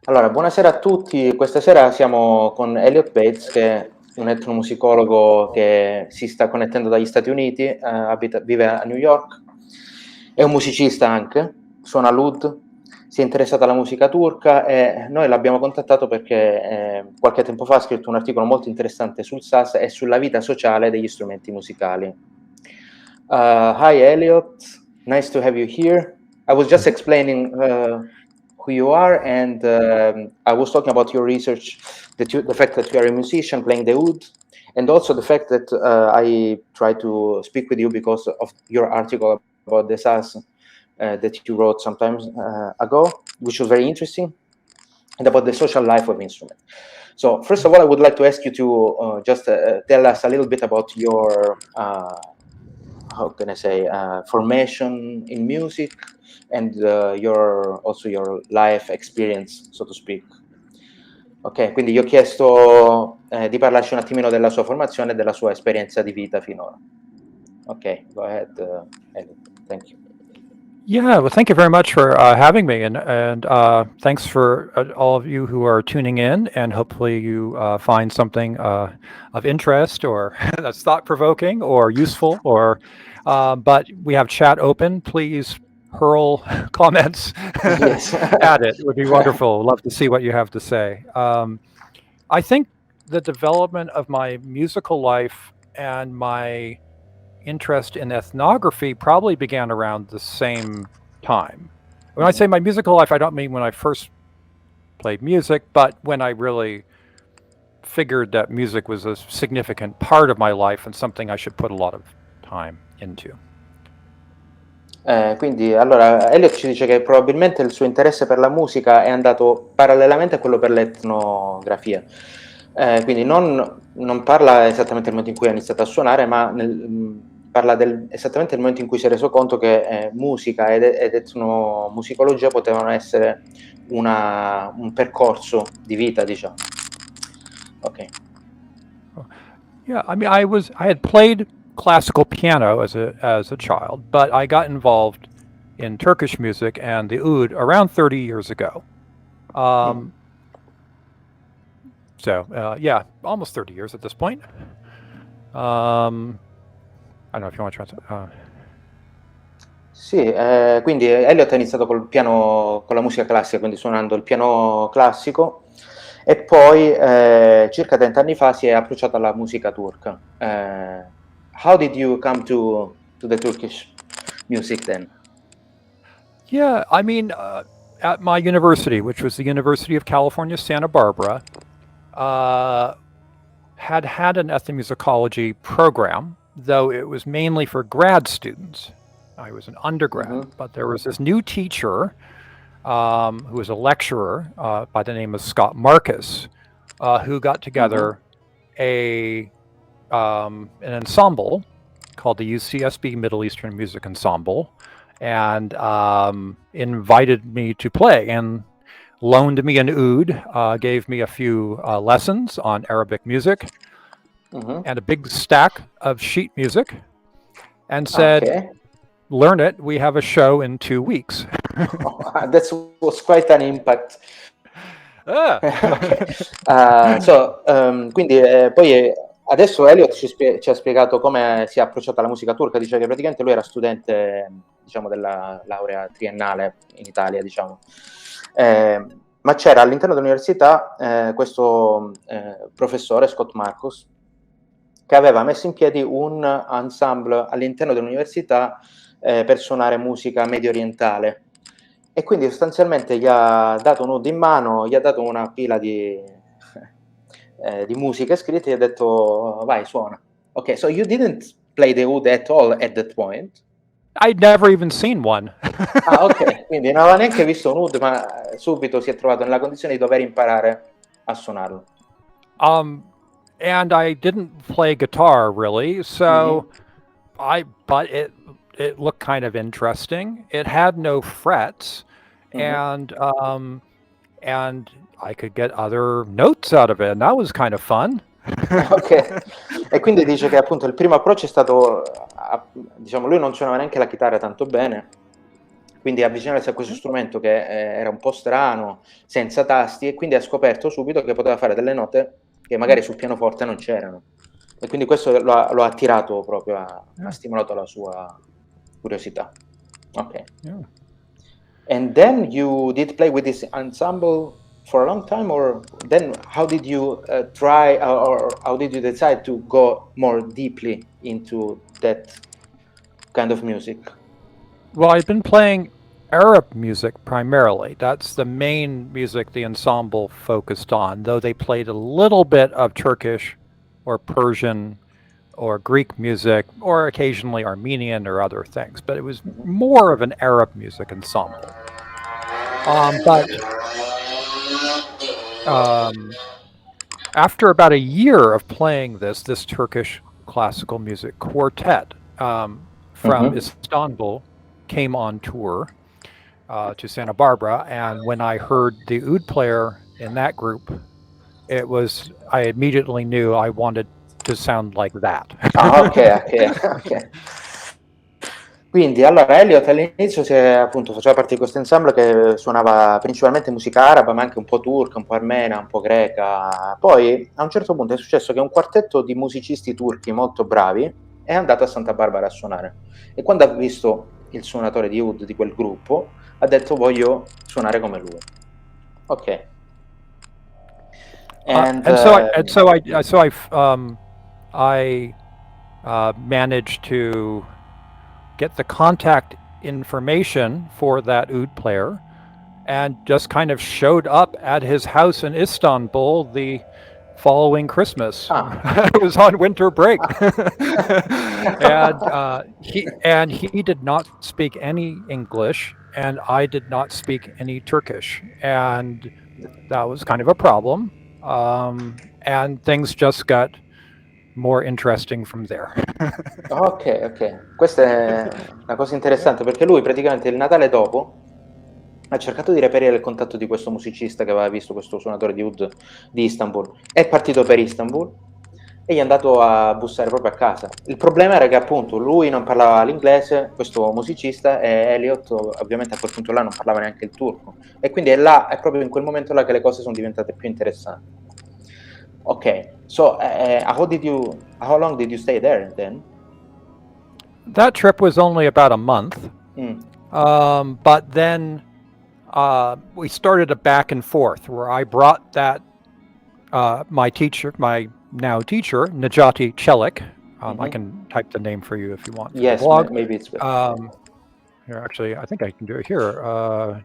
Allora, buonasera a tutti. Questa sera siamo con Eliot Bates, che è un etnomusicologo che si sta connettendo dagli Stati Uniti, vive a New York, è un musicista anche, suona l'oud, si è interessato alla musica turca e noi l'abbiamo contattato perché qualche tempo fa ha scritto un articolo molto interessante sul SAS e sulla vita sociale degli strumenti musicali. Hi Eliot, nice to have you here. I was just explaining who you are, and I was talking about your research, the fact that you are a musician playing the oud, and also the fact that I tried to speak with you because of your article about the SAS that you wrote some time ago, which was very interesting, and about the social life of instrument. So first of all, I would like to ask you to just tell us a little bit about your how can I say, formation in music and your life experience, so to speak. Ok, quindi gli ho chiesto di parlarci un attimino della sua formazione e della sua esperienza di vita finora. Ok, go ahead, Elliot. Thank you. Yeah, well, thank you very much for having me, and thanks for all of you who are tuning in, and hopefully you find something of interest or that's thought-provoking or useful, or but we have chat open. Please hurl comments Yes. at it. It would be wonderful. Love to see what you have to say. I think the development of my musical life and my interest in ethnography probably began around the same time. When I say my musical life, I don't mean when I first played music, but when I really figured that music was a significant part of my life and something I should put a lot of time into. Quindi, allora, Elliot ci dice che probabilmente il suo interesse per la musica è andato parallelamente a quello per l'etnografia. Quindi non parla esattamente del momento in cui ha iniziato a suonare, ma parla esattamente del momento in cui si è reso conto che musica ed etnomusicologia potevano essere un percorso di vita, diciamo. Ok. Yeah, I mean, I had played classical piano as a child, but I got involved in Turkish music and the oud around 30 years ago. So yeah, almost 30 years at this point. I don't know if you want to translate. Sì, quindi Eliot ha iniziato col piano, con la musica classica, quindi suonando il piano classico, e poi circa 30 anni fa si è approcciato alla musica turca. How did you come to the Turkish music then? Yeah, I mean, at my university, which was the University of California, Santa Barbara, had an ethnomusicology program, though it was mainly for grad students. I was an undergrad, but there was this new teacher who was a lecturer by the name of Scott Marcus, who got together an ensemble called the UCSB Middle Eastern Music Ensemble, and invited me to play and loaned me an oud, gave me a few lessons on Arabic music and a big stack of sheet music, and said, learn it, we have a show in 2 weeks. That was quite an impact. Quindi poi adesso Eliot ci ha spiegato come si è approcciato alla musica turca. Dice che praticamente lui era studente, diciamo, della laurea triennale in Italia, diciamo. Ma c'era all'interno dell'università questo professore, Scott Marcus, che aveva messo in piedi un ensemble all'interno dell'università per suonare musica medio orientale. E quindi sostanzialmente gli ha dato un oud in mano, gli ha dato una pila di musiche scritte e gli ha detto vai, suona. Ok, so you didn't play the oud at all at that point? I'd never even seen one. Ok, quindi non aveva neanche visto un oud, ma subito si è trovato nella condizione di dover imparare a suonarlo. And I didn't play guitar really, so but it looked kind of interesting. It had no frets, and I could get other notes out of it, and that was kind of fun. Ok, e quindi dice che appunto il primo approccio è stato, diciamo, lui non suonava neanche la chitarra tanto bene, quindi avvicinarsi a questo strumento che era un po' strano, senza tasti, e quindi ha scoperto subito che poteva fare delle note che magari sul pianoforte non c'erano. E quindi questo lo ha attirato proprio, ha stimolato la sua curiosità. Ok. Yeah. And then you did play with this ensemble for a long time, or then how did you try, or how did you decide to go more deeply into that kind of music? Well, I've been playing Arab music primarily. That's the main music the ensemble focused on, though they played a little bit of Turkish or Persian or Greek music, or occasionally Armenian or other things, but it was more of an Arab music ensemble. But after about a year of playing this Turkish classical music quartet from Istanbul came on tour to Santa Barbara, and when I heard the oud player in that group, I immediately knew I wanted to sound like that. Ok. Quindi, allora, Eliot all'inizio appunto faceva parte di questo ensemble che suonava principalmente musica araba, ma anche un po' turca, un po' armena, un po' greca. Poi, a un certo punto è successo che un quartetto di musicisti turchi molto bravi è andato a Santa Barbara a suonare. E quando ha visto il suonatore di oud di quel gruppo, ha detto: voglio suonare come lui. Ok. I managed to get the contact information for that oud player and just kind of showed up at his house in Istanbul the following Christmas. It was on winter break. and he did not speak any English, and I did not speak any Turkish, and that was kind of a problem. And things just got more interesting from there. Ok. Questa è una cosa interessante, perché lui praticamente il Natale dopo ha cercato di reperire il contatto di questo musicista che aveva visto, questo suonatore di oud di Istanbul. È partito per Istanbul e gli è andato a bussare proprio a casa. Il problema era che appunto lui non parlava l'inglese, questo musicista, e Eliot ovviamente a quel punto là non parlava neanche il turco. E quindi è proprio in quel momento là che le cose sono diventate più interessanti. Ok, so how long did you stay there then? That trip was only about a month. But then we started a back and forth where I brought that my now teacher, Najati Chelik. I can type the name for you if you want for the blog. Maybe it's better. Here, actually, I think I can do it here.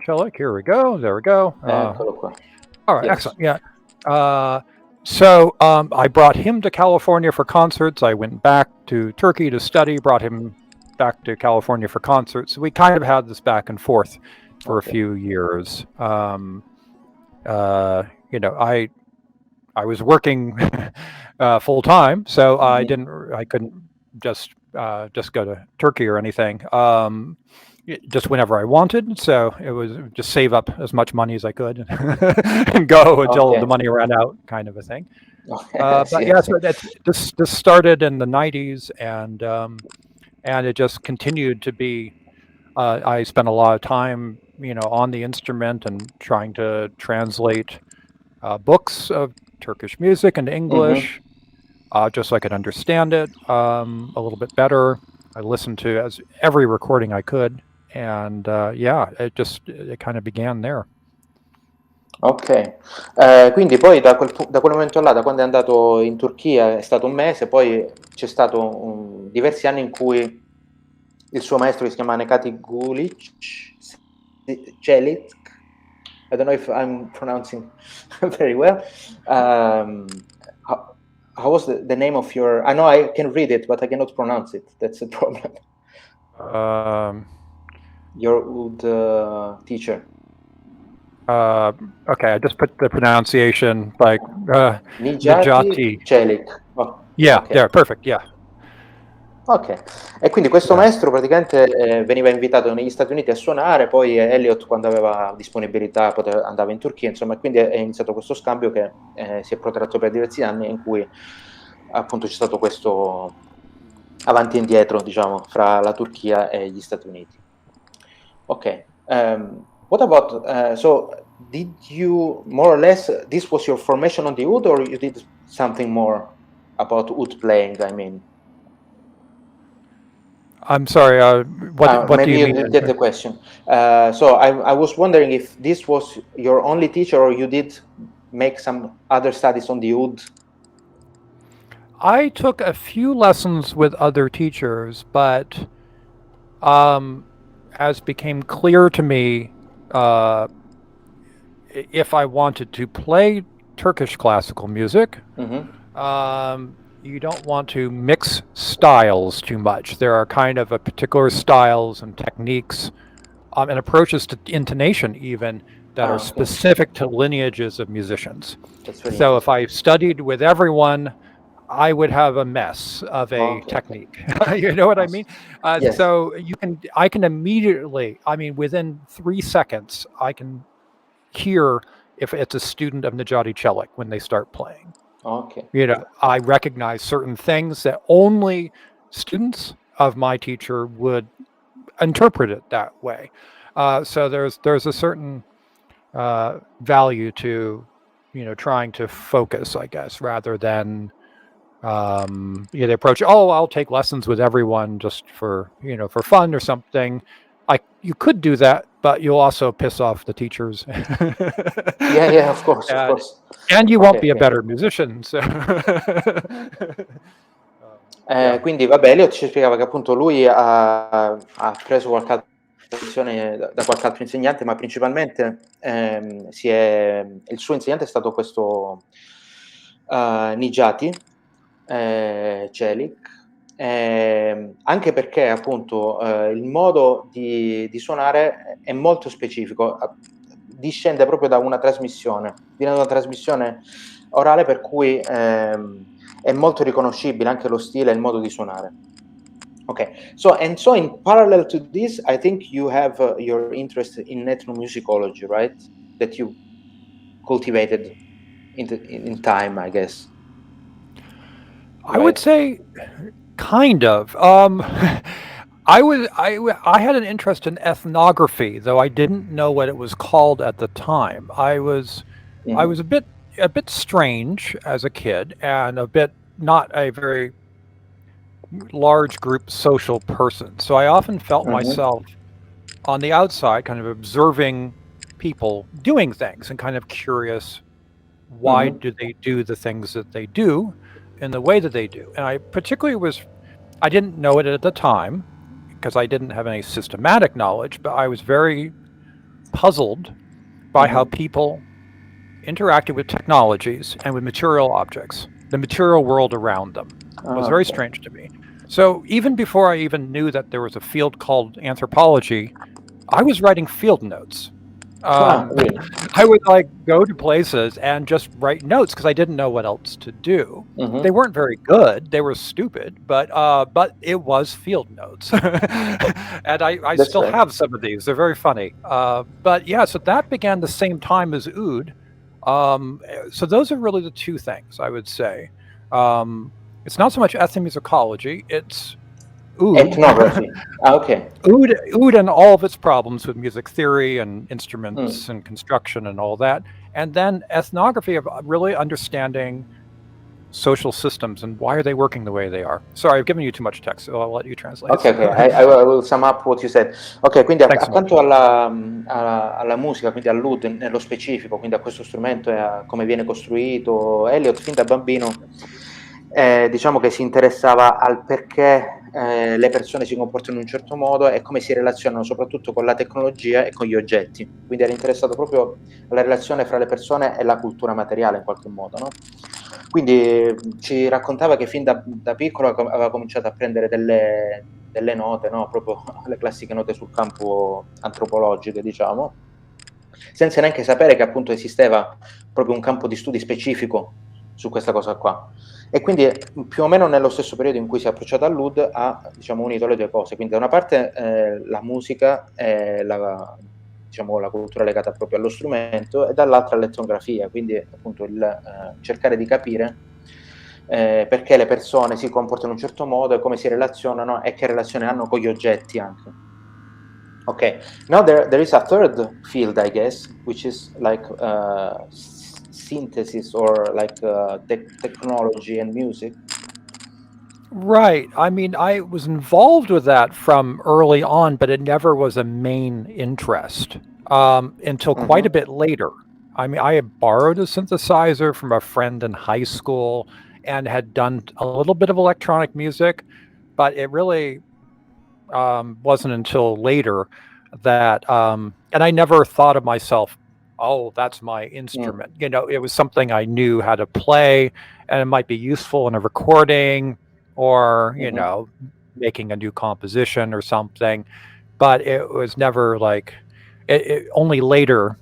Chelik, here we go. There we go. Eccolo qua. All right, excellent. Yeah. So I brought him to California for concerts. I went back to Turkey to study, brought him back to California for concerts. So we kind of had this back and forth for a few years. I was working full time, so I couldn't just go to Turkey or anything. Just whenever I wanted, so it was just save up as much money as I could and go until the money ran out, kind of a thing. But yeah, so this started in the 90s, and it just continued to be. I spent a lot of time, on the instrument and trying to translate books of Turkish music into English, just so I could understand it a little bit better. I listened to every recording I could. And it kind of began there. Ok, quindi poi da quel momento là, da quando è andato in Turchia, è stato un mese, poi c'è stato diversi anni in cui il suo maestro, che si chiama Nekati Celik, I don't know if I'm pronouncing very well. How was the name of your? I know I can read it, but I cannot pronounce it. That's the problem. Your oud teacher. Okay, I just put the pronunciation like Najati Chelik. There, perfect, yeah. Ok, e quindi questo maestro praticamente veniva invitato negli Stati Uniti a suonare, poi Eliot quando aveva disponibilità andava in Turchia, insomma, e quindi è iniziato questo scambio che si è protratto per diversi anni, in cui appunto c'è stato questo avanti e indietro, diciamo, fra la Turchia e gli Stati Uniti. Okay. What about, so did you more or less, this was your formation on the oud, or you did something more about oud playing, I mean? I'm sorry, what do Maybe you you mean? didn't get the question. So I was wondering if this was your only teacher, or you did make some other studies on the oud? I took a few lessons with other teachers, but as became clear to me, uh, if I wanted to play Turkish classical music, Mhm. you don't want to mix styles too much. There are kind of a particular styles and techniques and approaches to intonation even that are Okay. specific to lineages of musicians. That's very So if interesting. I studied with everyone, I would have a mess of a Okay, okay. technique. You know what I mean? Awesome. Yes. So I can immediately, I mean, within 3 seconds, I can hear if it's a student of Najati Celik when they start playing. Okay. You know, I recognize certain things that only students of my teacher would interpret it that way. So there's a certain value to, you know, trying to focus, I guess, rather than the approach. Oh, I'll take lessons with everyone just for, you know, for fun or something. You could do that, but you'll also piss off the teachers. Yeah, yeah, of course, of and, course. and you won't Okay, be a okay. better musician. So, yeah. Quindi vabbè, Eliot ci spiegava che appunto lui ha preso qualche altra lezione da qualche altro insegnante, ma principalmente, il suo insegnante è stato questo, Nijati Celik, anche perché appunto, il modo di suonare è molto specifico, discende proprio da una trasmissione, viene da una trasmissione orale, per cui, è molto riconoscibile anche lo stile e il modo di suonare. Okay. So in parallel to this, I think you have, your interest in ethnomusicology, right? That you cultivated in time, I guess, I would right? say kind of. I had an interest in ethnography, though I didn't know what it was called at the time. I was Mhm. a bit strange as a kid and a bit not a very large group social person. So I often felt Mhm. myself on the outside, kind of observing people doing things and kind of curious, why Mhm. do they do the things that they do in the way that they do? And I didn't know it at the time because I didn't have any systematic knowledge, but I was very puzzled by how Mhm. people interacted with technologies and with material objects. The material world around them was very Okay. strange to me. So even before I even knew that there was a field called anthropology, I was writing field notes. Really? I would like go to places and just write notes because I didn't know what else to do. They Mhm. weren't very good; they were stupid, but it was field notes, and I That's still right. have some of these. They're very funny. But yeah, so that began the same time as oud. So those are really the two things I would say. Um, it's not so much ethnomusicology; it's oud. Ethnography. Okay. Oud and all of its problems with music theory and instruments Mm. and construction and all that. And then ethnography of really understanding social systems and why are they working the way they are. Sorry, I've given you too much text, so I'll let you translate. Okay, okay. I will sum up what you said. Okay, quindi Thanks so much. accanto alla musica, quindi all'oud nello specifico, quindi a questo strumento e a come viene costruito, Eliot fin da bambino, diciamo che si interessava al perché, le persone si comportano in un certo modo e come si relazionano soprattutto con la tecnologia e con gli oggetti. Quindi era interessato proprio alla relazione fra le persone e la cultura materiale in qualche modo, no? Quindi ci raccontava che fin da piccolo aveva cominciato a prendere delle note, no? Proprio le classiche note sul campo antropologiche, diciamo, senza neanche sapere che appunto esisteva proprio un campo di studi specifico su questa cosa qua. E quindi più o meno nello stesso periodo in cui si è approcciato all'oud ha, diciamo, unito le due cose. Quindi da una parte, la musica e diciamo, la cultura legata proprio allo strumento, e dall'altra l'etnografia, quindi appunto il cercare di capire perché le persone si comportano in un certo modo e come si relazionano e che relazione hanno con gli oggetti anche. Okay. Now there is a third field, I guess, which is like synthesis or like technology and music. Right. I mean, I was involved with that from early on, but it never was a main interest until quite a Mm-hmm. bit later. I mean, I had borrowed a synthesizer from a friend in high school and had done a little bit of electronic music, but it really wasn't until later that, and I never thought of myself, oh, that's my Mm. instrument. You know, it was something I knew how to play, and it might be useful in a recording or, you Mm-hmm. know, making a new composition or something. But it was never like, only later.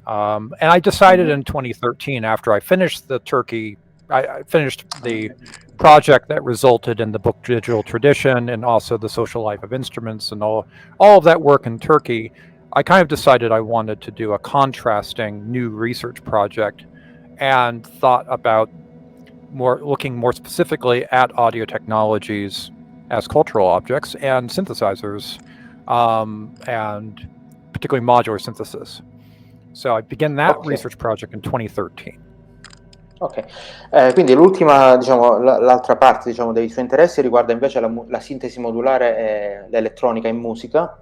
And I decided Mm-hmm. in 2013, after I finished the Turkey, I finished the project that resulted in the book Digital Tradition and also the social life of instruments and all of that work in Turkey. I kind of decided I wanted to do a contrasting new research project and thought about looking more specifically at audio technologies as cultural objects and synthesizers, and particularly modular synthesis. So I began that Ok. research project in 2013. Ok. Quindi l'ultima, diciamo, l'altra parte, diciamo, dei suoi interessi riguarda invece la sintesi modulare e l'elettronica in musica,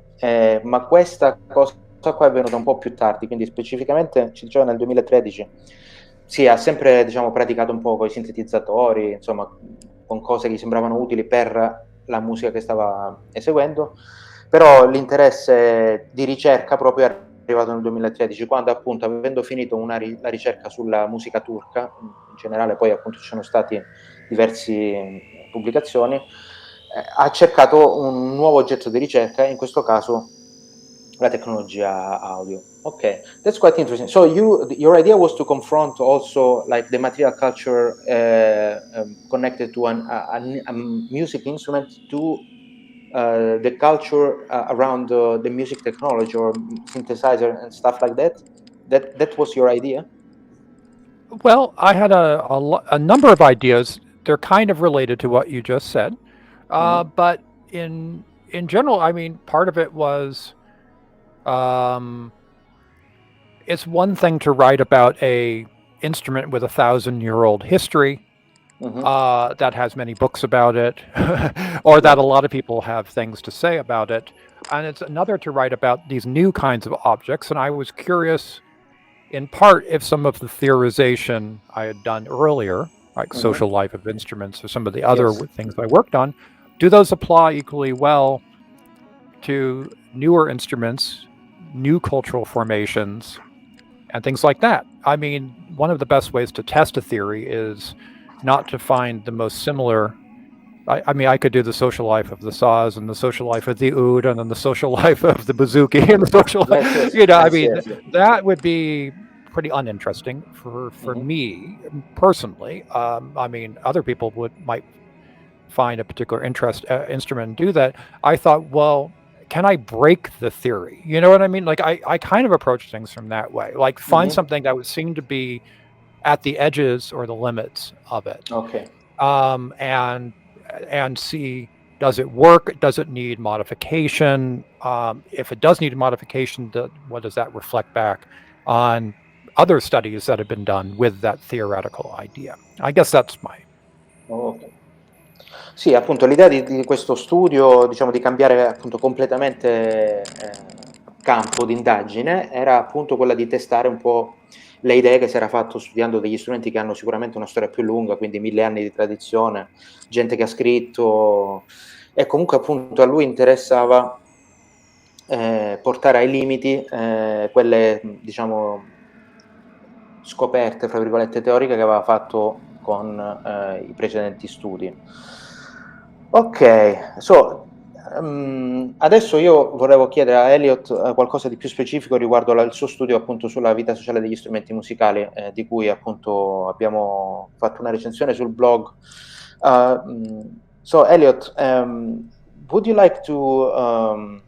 ma questa cosa qua è venuta un po' più tardi, quindi specificamente ci diceva nel 2013. Sì, ha sempre, diciamo, praticato un po' con i sintetizzatori, insomma, con cose che gli sembravano utili per la musica che stava eseguendo, però l'interesse di ricerca proprio è arrivato nel 2013, quando appunto avendo finito la ricerca sulla musica turca, in generale poi appunto ci sono stati diverse pubblicazioni, ha cercato un nuovo oggetto di ricerca, in questo caso la tecnologia audio. Okay, that's quite interesting. So your idea was to confront also like the material culture connected to a music instrument to the culture around the music technology or synthesizer and stuff like that. That was your idea. Well, I had a number of ideas. They're kind of related to what you just said, Mm-hmm. but in general, I mean, part of it was, um, it's one thing to write about a instrument with 1,000-year-old history, Mm-hmm. that has many books about it, or that Yeah. a lot of people have things to say about it. And it's another to write about these new kinds of objects. And I was curious, in part, if some of the theorization I had done earlier, like Mm-hmm. social life of instruments or some of the other Yes. things I worked on, do those apply equally well to newer instruments, new cultural formations, and things like that? I mean, one of the best ways to test a theory is not to find the most similar. I mean, I could do the social life of the saz and the social life of the oud and then the social life of the bouzouki and the social Yes. Yes. you know, I I see. mean, I see. that would be pretty uninteresting for Mm-hmm. me personally. I mean, other people might find a particular instrument and do that. I thought, well, can I break the theory? You know what I mean? Like I kind of approach things from that way. Like find Mm-hmm. something that would seem to be at the edges or the limits of it, Okay. um, and and see, does it work? Does it need modification? If it does need modification, what does that reflect back on other studies that have been done with that theoretical idea? I guess that's my. Ok. Sì, appunto l'idea di questo studio, diciamo di cambiare appunto completamente campo di indagine, era appunto quella di testare un po' le idee che si era fatto studiando degli strumenti che hanno sicuramente una storia più lunga, quindi 1000 anni di tradizione, gente che ha scritto, e comunque appunto a lui interessava portare ai limiti quelle, diciamo, scoperte, fra virgolette, teoriche che aveva fatto con i precedenti studi. Ok, adesso io volevo chiedere a Eliot qualcosa di più specifico riguardo il suo studio appunto sulla vita sociale degli strumenti musicali, di cui appunto abbiamo fatto una recensione sul blog. So Eliot, would you like to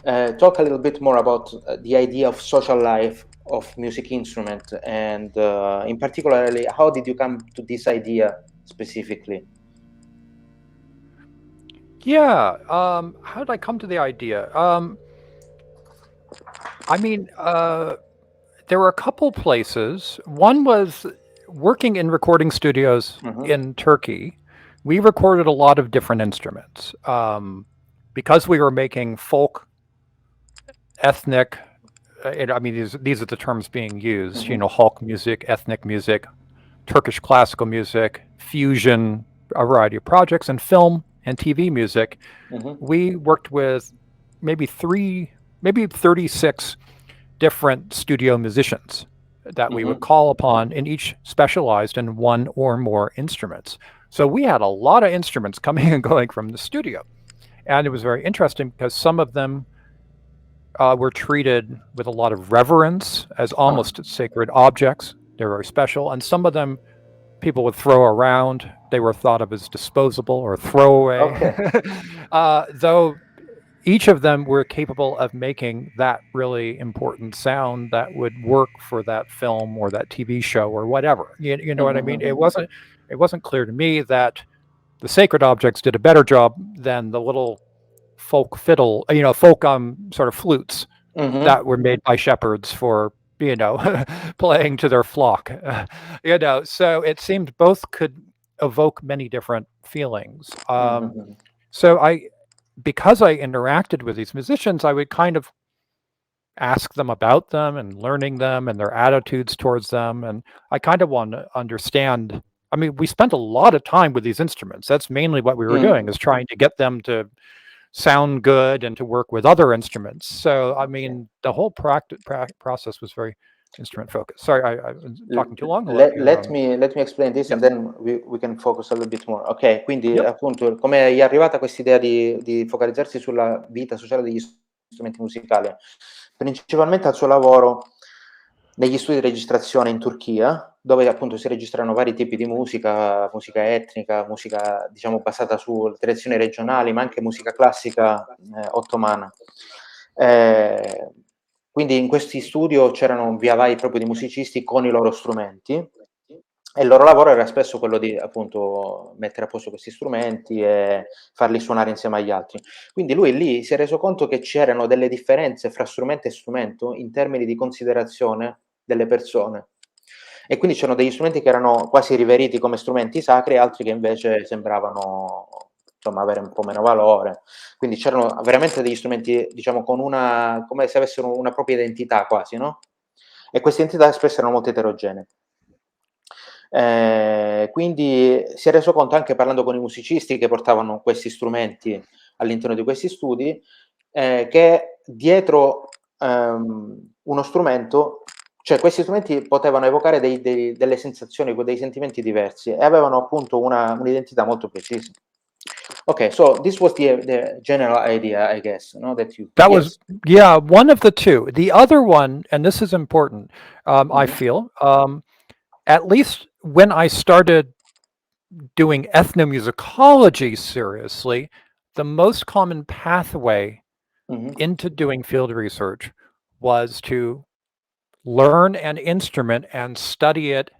talk a little bit more about the idea of social life of music instrument, and in particularly, how did you come to this idea specifically? Yeah. How did I come to the idea? I mean, there were a couple places. One was working in recording studios Mhm, in Turkey. We recorded a lot of different instruments because we were making folk, ethnic. I mean, these are the terms being used. You mhm, know, folk music, ethnic music, Turkish classical music, fusion, a variety of projects, and film and TV music. mhm, We worked with maybe maybe 36 different studio musicians that we would mhm, call upon, and each specialized in one or more instruments. So we had a lot of instruments coming and going from the studio. And it was very interesting because some of them were treated with a lot of reverence as huh, almost sacred objects. They're very special. And some of them people would throw around. They were thought of as disposable or throwaway. okay. Though each of them were capable of making that really important sound that would work for that film or that TV show or whatever. You know what I Mhm, mean? mhm, It wasn't clear to me that the sacred objects did a better job than the little folk fiddle, folk sort of flutes mhm, that were made by shepherds for playing to their flock. So it seemed both could evoke many different feelings. mhm, So I because I interacted with these musicians, I would kind of ask them about them and learning them and their attitudes towards them. And I kind of want to understand. I mean, we spent a lot of time with these instruments. That's mainly what we were doing, mhm, is trying to get them to sound good and to work with other instruments. So, I okay. mean, the whole process was very instrument focused. Sorry, I've been L- talking too long. I'll let you. let me explain this Yep. and then we can focus a little bit more. Ok, quindi Yep. appunto come è arrivata questa idea di focalizzarsi sulla vita sociale degli strumenti musicali? Principalmente al suo lavoro negli studi di registrazione in Turchia, dove appunto si registrano vari tipi di musica, musica etnica, musica diciamo basata su tradizioni regionali, ma anche musica classica ottomana. Eh, quindi in questi studio c'erano un via vai proprio di musicisti con i loro strumenti e il loro lavoro era spesso quello di appunto mettere a posto questi strumenti e farli suonare insieme agli altri. Quindi lui lì si è reso conto che c'erano delle differenze fra strumento e strumento in termini di considerazione delle persone. E quindi c'erano degli strumenti che erano quasi riveriti come strumenti sacri e altri che invece sembravano insomma avere un po' meno valore. Quindi c'erano veramente degli strumenti, diciamo, con una, come se avessero una propria identità quasi, no? E queste identità spesso erano molto eterogenee. Quindi si è reso conto anche parlando con i musicisti che portavano questi strumenti all'interno di questi studi, che dietro uno strumento, cioè questi strumenti potevano evocare delle sensazioni, dei sentimenti diversi e avevano appunto un'identità molto precisa. Okay, so this was the general idea, I guess, no? That you That was, yes. yeah, one of the two. The other one, and this is important, I Mhm, feel, at least when I started doing ethnomusicology seriously, the most common pathway mhm, into doing field research was to learn an instrument and study it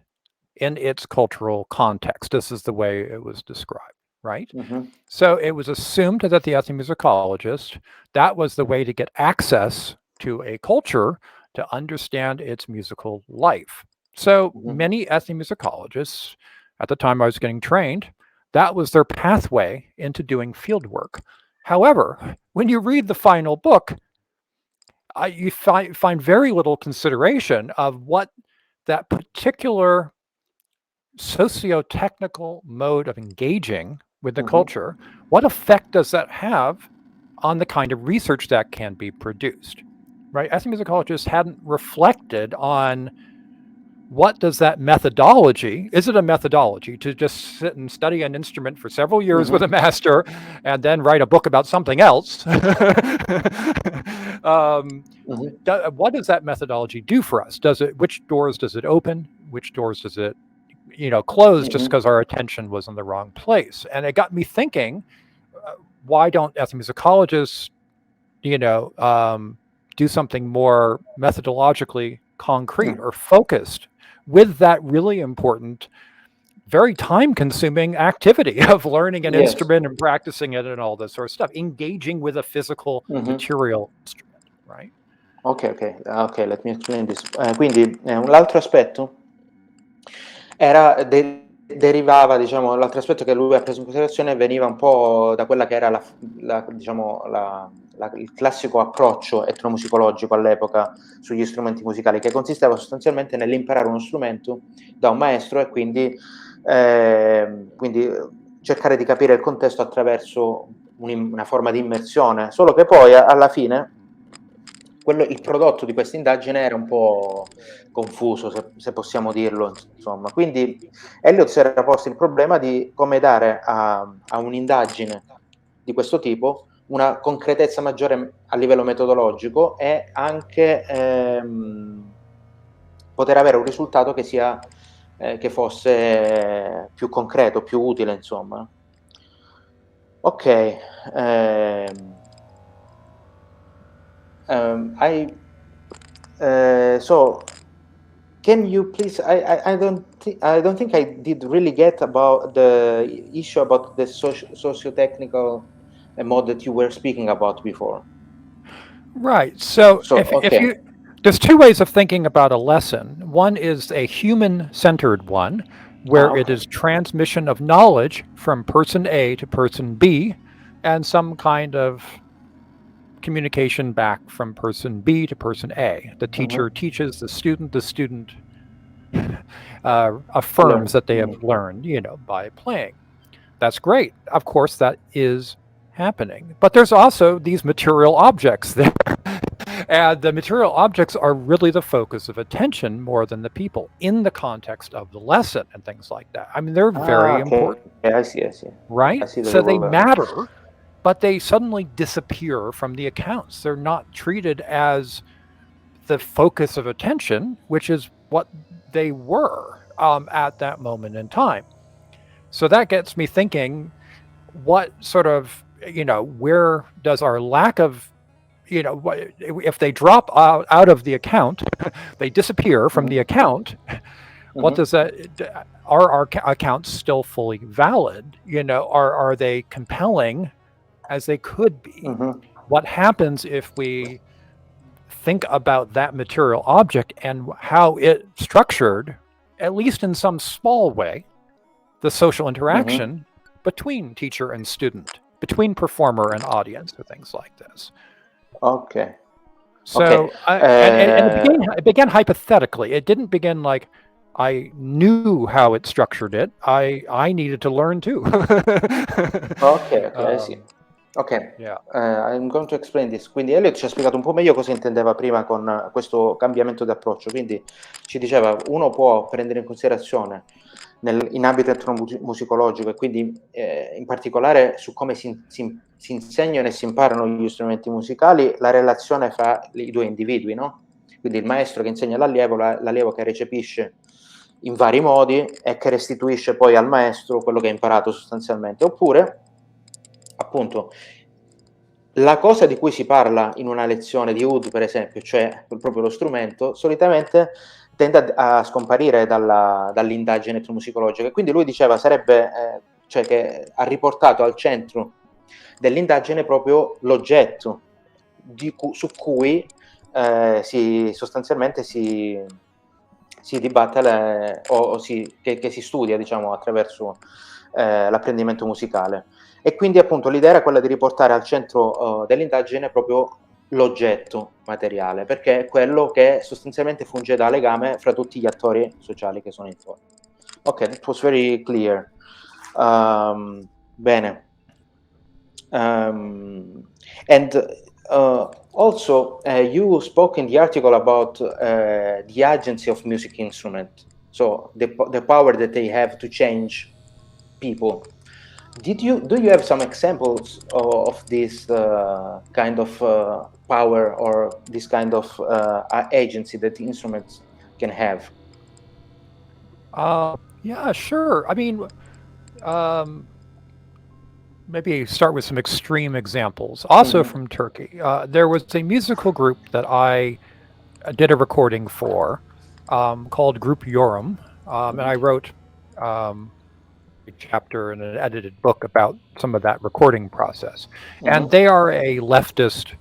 in its cultural context. This is the way it was described, right? mhm, So it was assumed that the ethnomusicologist, that was the way to get access to a culture to understand its musical life. So mhm, many ethnomusicologists, at the time I was getting trained, that was their pathway into doing field work. However, when you read the final book, you find very little consideration of what that particular socio-technical mode of engaging with the mhm, culture, what effect does that have on the kind of research that can be produced? Right? Ethnomusicologists hadn't reflected on what does that methodology, is it a methodology to just sit and study an instrument for several years with mhm, a master and then write a book about something else? um, mhm, what does that methodology do for us? Which doors does it open? Which doors does it closed just mhm, because our attention was in the wrong place? And it got me thinking, why don't ethnomusicologists, you know, um, do something more methodologically concrete mhm, or focused with that really important very time-consuming activity of learning an Yes. instrument and practicing it and all this sort of stuff, engaging with a physical Mhm. material instrument, right? Ok, let me explain this. Quindi un altro aspetto era derivava, diciamo, l'altro aspetto che lui ha preso in considerazione veniva un po' da quella che era diciamo, il classico approccio etnomusicologico all'epoca sugli strumenti musicali, che consisteva sostanzialmente nell'imparare uno strumento da un maestro e quindi cercare di capire il contesto attraverso una forma di immersione, solo che poi alla fine il prodotto di questa indagine era un po' confuso, se possiamo dirlo, insomma. Quindi Eliot si era posto il problema di come dare a un'indagine di questo tipo una concretezza maggiore a livello metodologico e anche poter avere un risultato che sia che fosse più concreto, più utile, insomma. Ok, so can you please? I don't think I did really get about the issue about the socio-technical mode that you were speaking about before. Right. So So if you there's two ways of thinking about a lesson. One is a human-centered one, where it okay. is transmission of knowledge from person A to person B, and some kind of communication back from person B to person A. The teacher teaches the student affirms that they have learned, by playing. That's great. Of course, that is happening. But there's also these material objects there. And the material objects are really the focus of attention more than the people in the context of the lesson and things like that. I mean, they're very important, I see. right? I see So the they matter, but they suddenly disappear from the accounts. They're not treated as the focus of attention, which is what they were at that moment in time. So that gets me thinking, what sort of, where does our lack of, if they drop out of the account, they disappear from the account, what does that, are our accounts still fully valid? Are they compelling as they could be? What happens if we think about that material object and how it structured, at least in some small way, the social interaction between teacher and student, between performer and audience, or things like this. Okay. So, and it began hypothetically. It didn't begin like I knew how it structured it. I needed to learn too. Ok, I see. Ok, Yeah. I'm going to explain this. Quindi Eliot ci ha spiegato un po' meglio cosa intendeva prima con questo cambiamento di approccio. Quindi ci diceva, uno può prendere in considerazione in ambito etnomusicologico e quindi in particolare su come si insegnano e si imparano gli strumenti musicali, la relazione fra i due individui, no? Quindi il maestro che insegna l'allievo che recepisce in vari modi e che restituisce poi al maestro quello che ha imparato sostanzialmente. Oppure, appunto, la cosa di cui si parla in una lezione di oud, per esempio, cioè proprio lo strumento, solitamente tende a scomparire dall'indagine etnomusicologica. Quindi lui diceva sarebbe, cioè che ha riportato al centro dell'indagine proprio l'oggetto su cui sostanzialmente si dibatte che si studia, diciamo, attraverso l'apprendimento musicale. E quindi appunto l'idea era quella di riportare al centro dell'indagine proprio l'oggetto materiale, perché è quello che sostanzialmente funge da legame fra tutti gli attori sociali che sono intorno. Ok, that was very clear. Bene. And also, you spoke in the article about the agency of music instrument, so the power that they have to change people. Do you have some examples of this kind of power or this kind of agency that instruments can have? Yeah, sure. I mean, maybe start with some extreme examples, also from Turkey. There was a musical group that I did a recording for called Group Yorum, and I wrote a chapter in an edited book about some of that recording process. And Mhm. they are a leftist,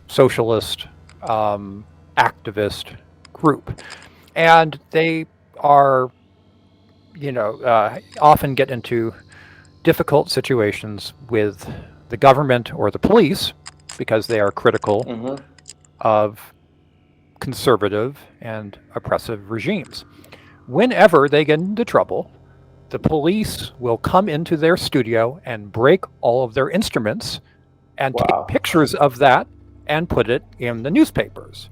socialist, activist group. And they are, often get into difficult situations with the government or the police because they are critical Mhm. of conservative and oppressive regimes. Whenever they get into trouble, the police will come into their studio and break all of their instruments and take Wow. pictures of that and put it in the newspapers.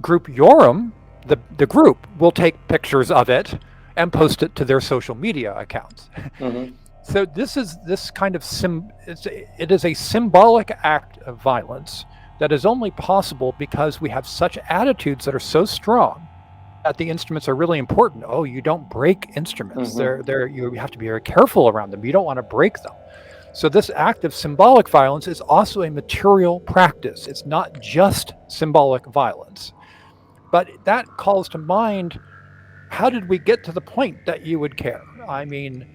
Group Yoram, the group, will take pictures of it and post it to their social media accounts. Mhm. So this kind of it is a symbolic act of violence that is only possible because we have such attitudes that are so strong that the instruments are really important. Oh, you don't break instruments. Mhm. You have to be very careful around them. You don't want to break them. So this act of symbolic violence is also a material practice. It's not just symbolic violence. But that calls to mind, how did we get to the point that you would care? I mean,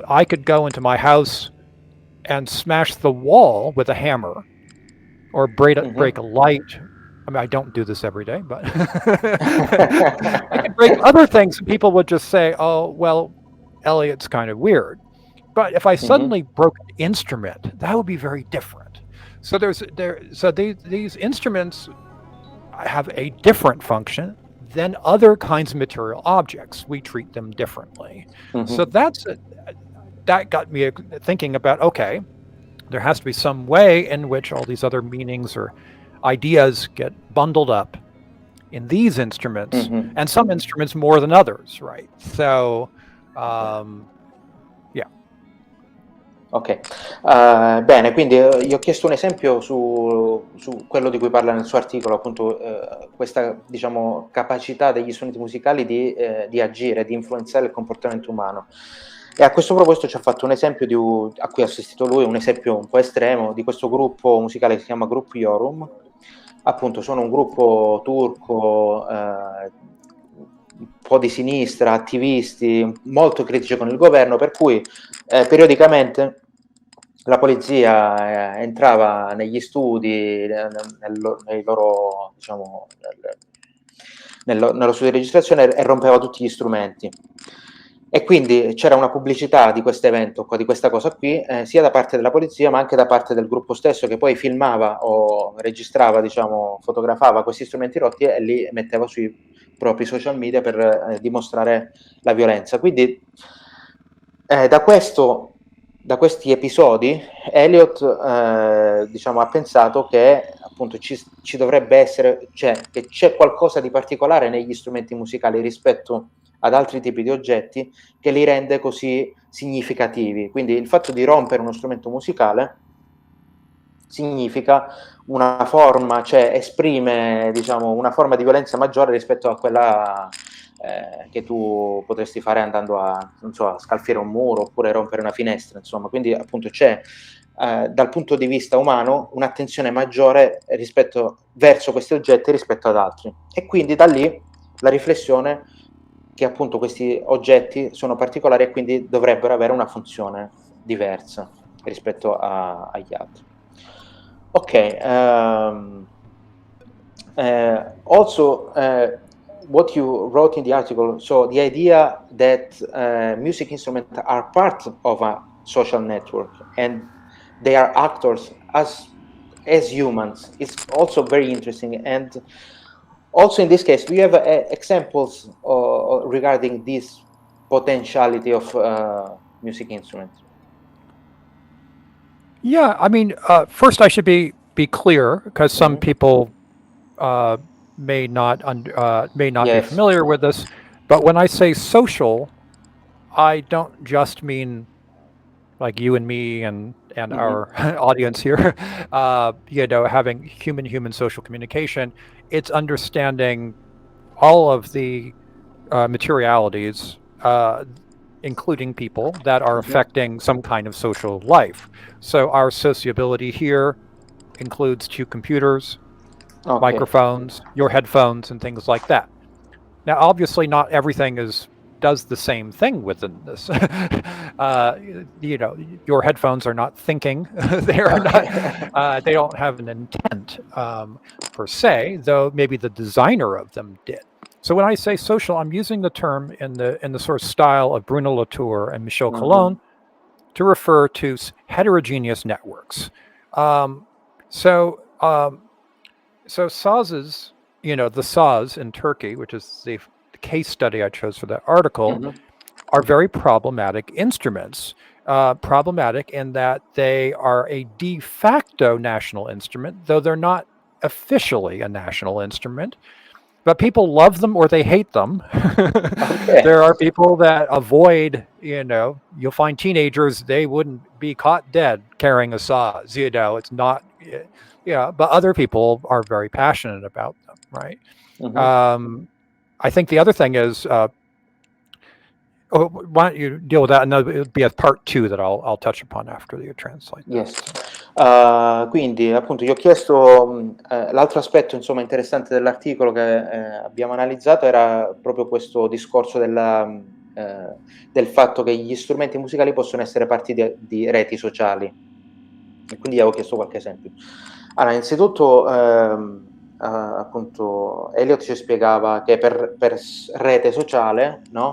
I could go into my house and smash the wall with a hammer or break Mhm. a light. I mean, I don't do this every day, but I could break other things and people would just say, oh, well, Eliot's kind of weird. But if I Mhm. suddenly broke an instrument, that would be very different. These instruments have a different function than other kinds of material objects. We treat them differently. So Mhm. that got me thinking about, okay, there has to be some way in which all these other meanings or ideas get bundled up in these instruments, Mhm. and some instruments more than others, right? So, um, yeah. Ok, bene, quindi gli ho chiesto un esempio su quello di cui parla nel suo articolo, appunto questa diciamo, capacità degli strumenti musicali di agire, di influenzare il comportamento umano. E a questo proposito ci ha fatto un esempio a cui ha assistito lui, un esempio un po' estremo di questo gruppo musicale che si chiama Gruppo Yorum. Appunto sono un gruppo turco un po' di sinistra, attivisti, molto critici con il governo, per cui periodicamente la polizia entrava negli studi, nei loro, diciamo, nello studio di registrazione e rompeva tutti gli strumenti. E quindi c'era una pubblicità di questo evento, di questa cosa qui, sia da parte della polizia ma anche da parte del gruppo stesso, che poi filmava o registrava, diciamo, fotografava questi strumenti rotti e li metteva sui propri social media per dimostrare la violenza. Quindi da questi episodi Eliot diciamo, ha pensato che appunto ci dovrebbe essere, cioè che c'è qualcosa di particolare negli strumenti musicali rispetto ad altri tipi di oggetti che li rende così significativi. Quindi il fatto di rompere uno strumento musicale significa una forma, cioè esprime, diciamo, una forma di violenza maggiore rispetto a quella che tu potresti fare andando non so, a scalfire un muro oppure rompere una finestra, insomma. Quindi appunto c'è dal punto di vista umano un'attenzione maggiore verso questi oggetti rispetto ad altri. E quindi da lì la riflessione che appunto questi oggetti sono particolari e quindi dovrebbero avere una funzione diversa rispetto agli altri. Ok, also what you wrote in the article, so the idea that music instruments are part of a social network and they are actors as humans is also very interesting. And also in this case, do you have examples regarding this potentiality of music instruments? Yeah, I mean, first I should be clear because some Mm-hmm. people uh, may not be Yes. familiar with this. But when I say social, I don't just mean like you and me and Mm-hmm. our audience here, having human social communication. It's understanding all of the materialities, including people that are Mm-hmm. affecting some kind of social life. So our sociability here includes two computers, Okay. microphones, your headphones, and things like that. Now, obviously, not everything is does the same thing within this. Your headphones are not thinking; they are not. They don't have an intent per se, though maybe the designer of them did. So when I say social, I'm using the term in the sort of style of Bruno Latour and Michel Colon to refer to heterogeneous networks. So sazes, the saz in Turkey, which is the case study I chose for that article, are very problematic instruments. Problematic in that they are a de facto national instrument, though they're not officially a national instrument. But people love them or they hate them. Okay. There are people that avoid, you'll find teenagers, they wouldn't be caught dead carrying a saz, it's not, but other people are very passionate about them, right? I think the other thing is, why don't you deal with that? And it'll be a part 2 that I'll touch upon after you translate that. Yes. Quindi appunto gli ho chiesto, l'altro aspetto insomma interessante dell'articolo che abbiamo analizzato era proprio questo discorso del fatto che gli strumenti musicali possono essere parti di reti sociali, e quindi avevo chiesto qualche esempio. Allora, innanzitutto appunto Eliot ci spiegava che per rete sociale, no,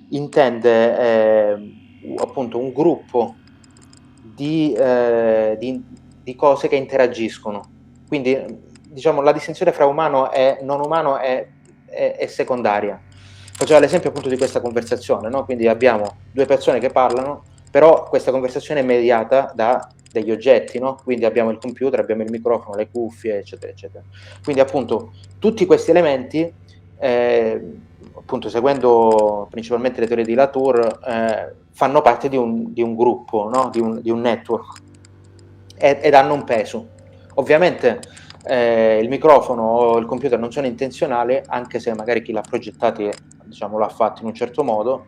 intende appunto un gruppo di cose che interagiscono. Quindi diciamo la distinzione fra umano e non umano è secondaria. Faceva l'esempio appunto di questa conversazione, no? Quindi abbiamo due persone che parlano, però questa conversazione è mediata da degli oggetti, no? Quindi abbiamo il computer, abbiamo il microfono, le cuffie, eccetera, eccetera. Quindi appunto tutti questi elementi, appunto seguendo principalmente le teorie di Latour, fanno parte di un gruppo, no? di un network, ed hanno un peso. Ovviamente il microfono o il computer non sono intenzionali, anche se magari chi l'ha progettati, diciamo, l'ha fatto in un certo modo,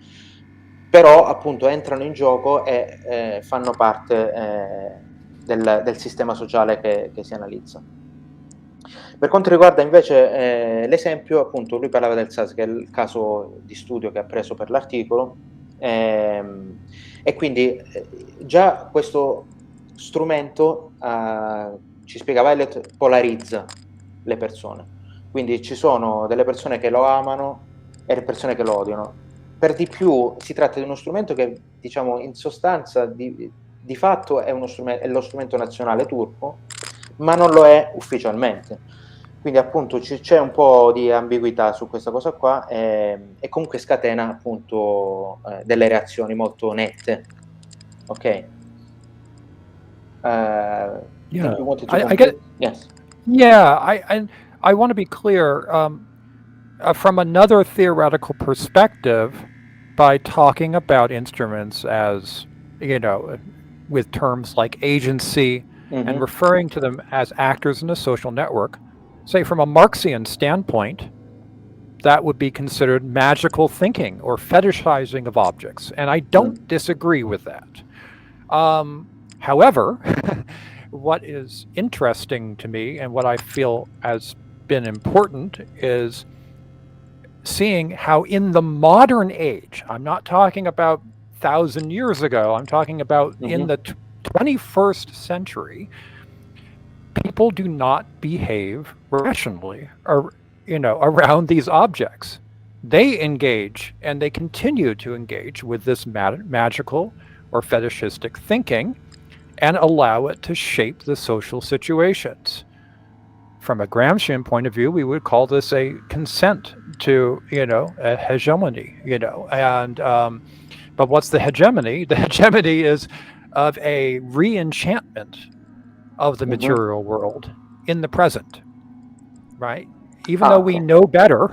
però appunto entrano in gioco e fanno parte del sistema sociale che si analizza. Per quanto riguarda invece l'esempio, appunto lui parlava del SAS, che è il caso di studio che ha preso per l'articolo, e quindi già questo strumento, ci spiegava Eliot, polarizza le persone. Quindi ci sono delle persone che lo amano e le persone che lo odiano. Per di più si tratta di uno strumento che, diciamo, in sostanza di fatto è lo strumento nazionale turco, ma non lo è ufficialmente. Quindi appunto c'è un po' di ambiguità su questa cosa qua, e comunque scatena appunto delle reazioni molto nette. Ok. Yeah, think you wanted to I get. Yes. Yeah, I want to be clear. From another theoretical perspective, by talking about instruments as, with terms like agency and referring to them as actors in a social network, say from a Marxian standpoint, that would be considered magical thinking or fetishizing of objects. And I don't disagree with that. However, what is interesting to me and what I feel has been important is seeing how in the modern age, I'm not talking about 1,000 years ago, I'm talking about in the 21st century, people do not behave rationally or, around these objects. They engage and they continue to engage with this magical or fetishistic thinking and allow it to shape the social situations. From a Gramscian point of view, we would call this a consent to, a hegemony, and but what's the hegemony? The hegemony is of a re-enchantment of the material world in the present, right? Even though we know better,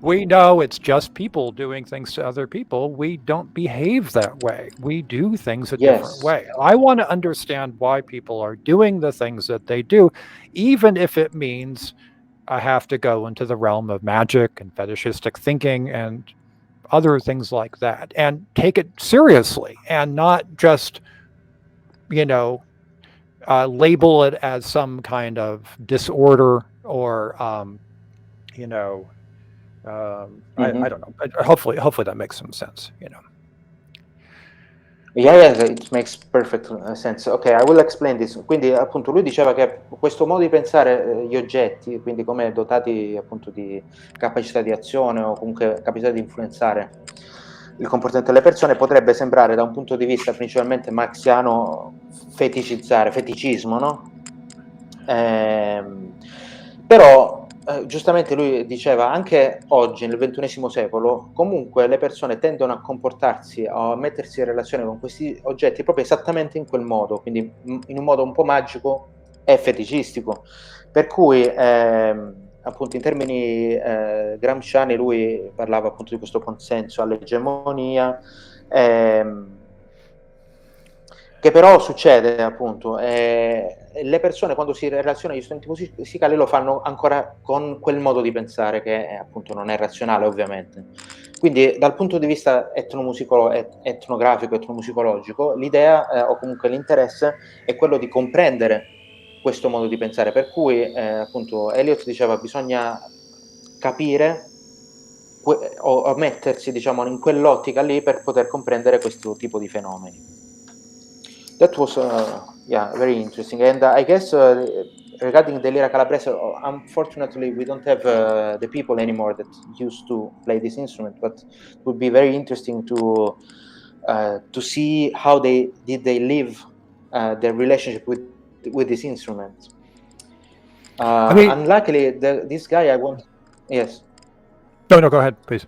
we know it's just people doing things to other people, we don't behave that way. We do things a different way. I want to understand why people are doing the things that they do, even if it means I have to go into the realm of magic and fetishistic thinking and other things like that, and take it seriously and not just, label it as some kind of disorder or, I don't know. Hopefully that makes some sense. Yeah, it makes perfect sense. Ok, I will explain this. Quindi appunto lui diceva che questo modo di pensare gli oggetti, quindi come dotati appunto di capacità di azione o comunque capacità di influenzare il comportamento delle persone, potrebbe sembrare da un punto di vista principalmente marxiano feticismo, no? Però giustamente lui diceva anche oggi nel XXI secolo comunque le persone tendono a comportarsi o a mettersi in relazione con questi oggetti proprio esattamente in quel modo, quindi in un modo un po' magico e feticistico, per cui appunto in termini gramsciani lui parlava appunto di questo consenso all'egemonia, che però succede appunto, le persone quando si relazionano agli strumenti musicali lo fanno ancora con quel modo di pensare che appunto non è razionale ovviamente. Quindi dal punto di vista etnografico, etnomusicologico, l'idea o comunque l'interesse è quello di comprendere questo modo di pensare, per cui appunto Eliot diceva bisogna capire o mettersi diciamo in quell'ottica lì per poter comprendere questo tipo di fenomeni. That was very interesting, and I guess regarding the Lira Calabrese, unfortunately we don't have the people anymore that used to play this instrument, but it would be very interesting to see how they live their relationship with this instrument. Unluckily, this guy I want. Yes. No, go ahead, please.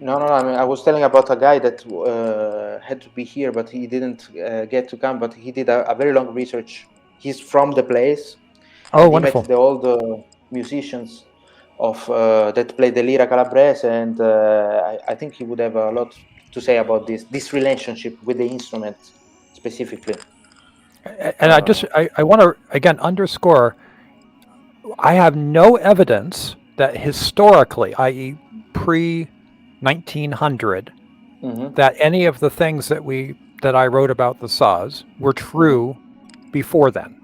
No. I mean, I was telling about a guy that had to be here, but he didn't get to come. But he did a very long research. He's from the place, and Wonderful. he met the old musicians of that play the Lira Calabrese, and I think he would have a lot to say about this relationship with the instrument specifically. And I want to again underscore, I have no evidence that historically, i.e., pre 1900, that any of the things that I wrote about the saws were true before then.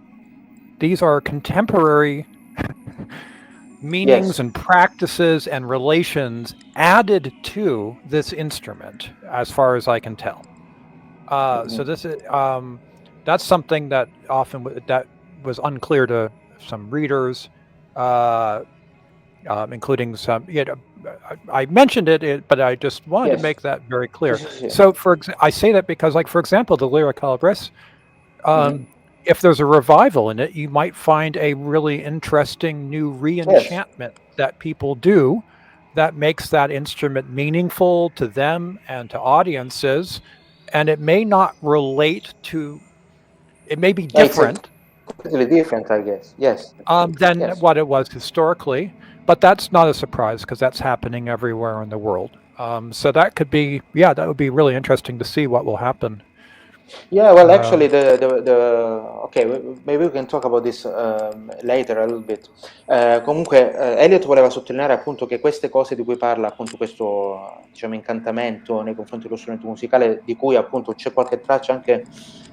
These are contemporary meanings and practices and relations added to this instrument, as far as I can tell. So this is that's something that often that was unclear to some readers, including some. I mentioned it, but I just wanted to make that very clear. So, I say that because, like, for example, the Lira Calabrese, if there's a revival in it, you might find a really interesting new re-enchantment that people do that makes that instrument meaningful to them and to audiences, and it may not relate to. It may be different. Completely different, I guess. Yes. Than what it was historically, but that's not a surprise because that's happening everywhere in the world. So that could be, that would be really interesting to see what will happen. Yeah, well, actually, okay, maybe we can talk about this later a little bit. Comunque, Eliot voleva sottolineare appunto che queste cose di cui parla, appunto questo, diciamo, incantamento nei confronti dello strumento musicale, di cui appunto c'è qualche traccia anche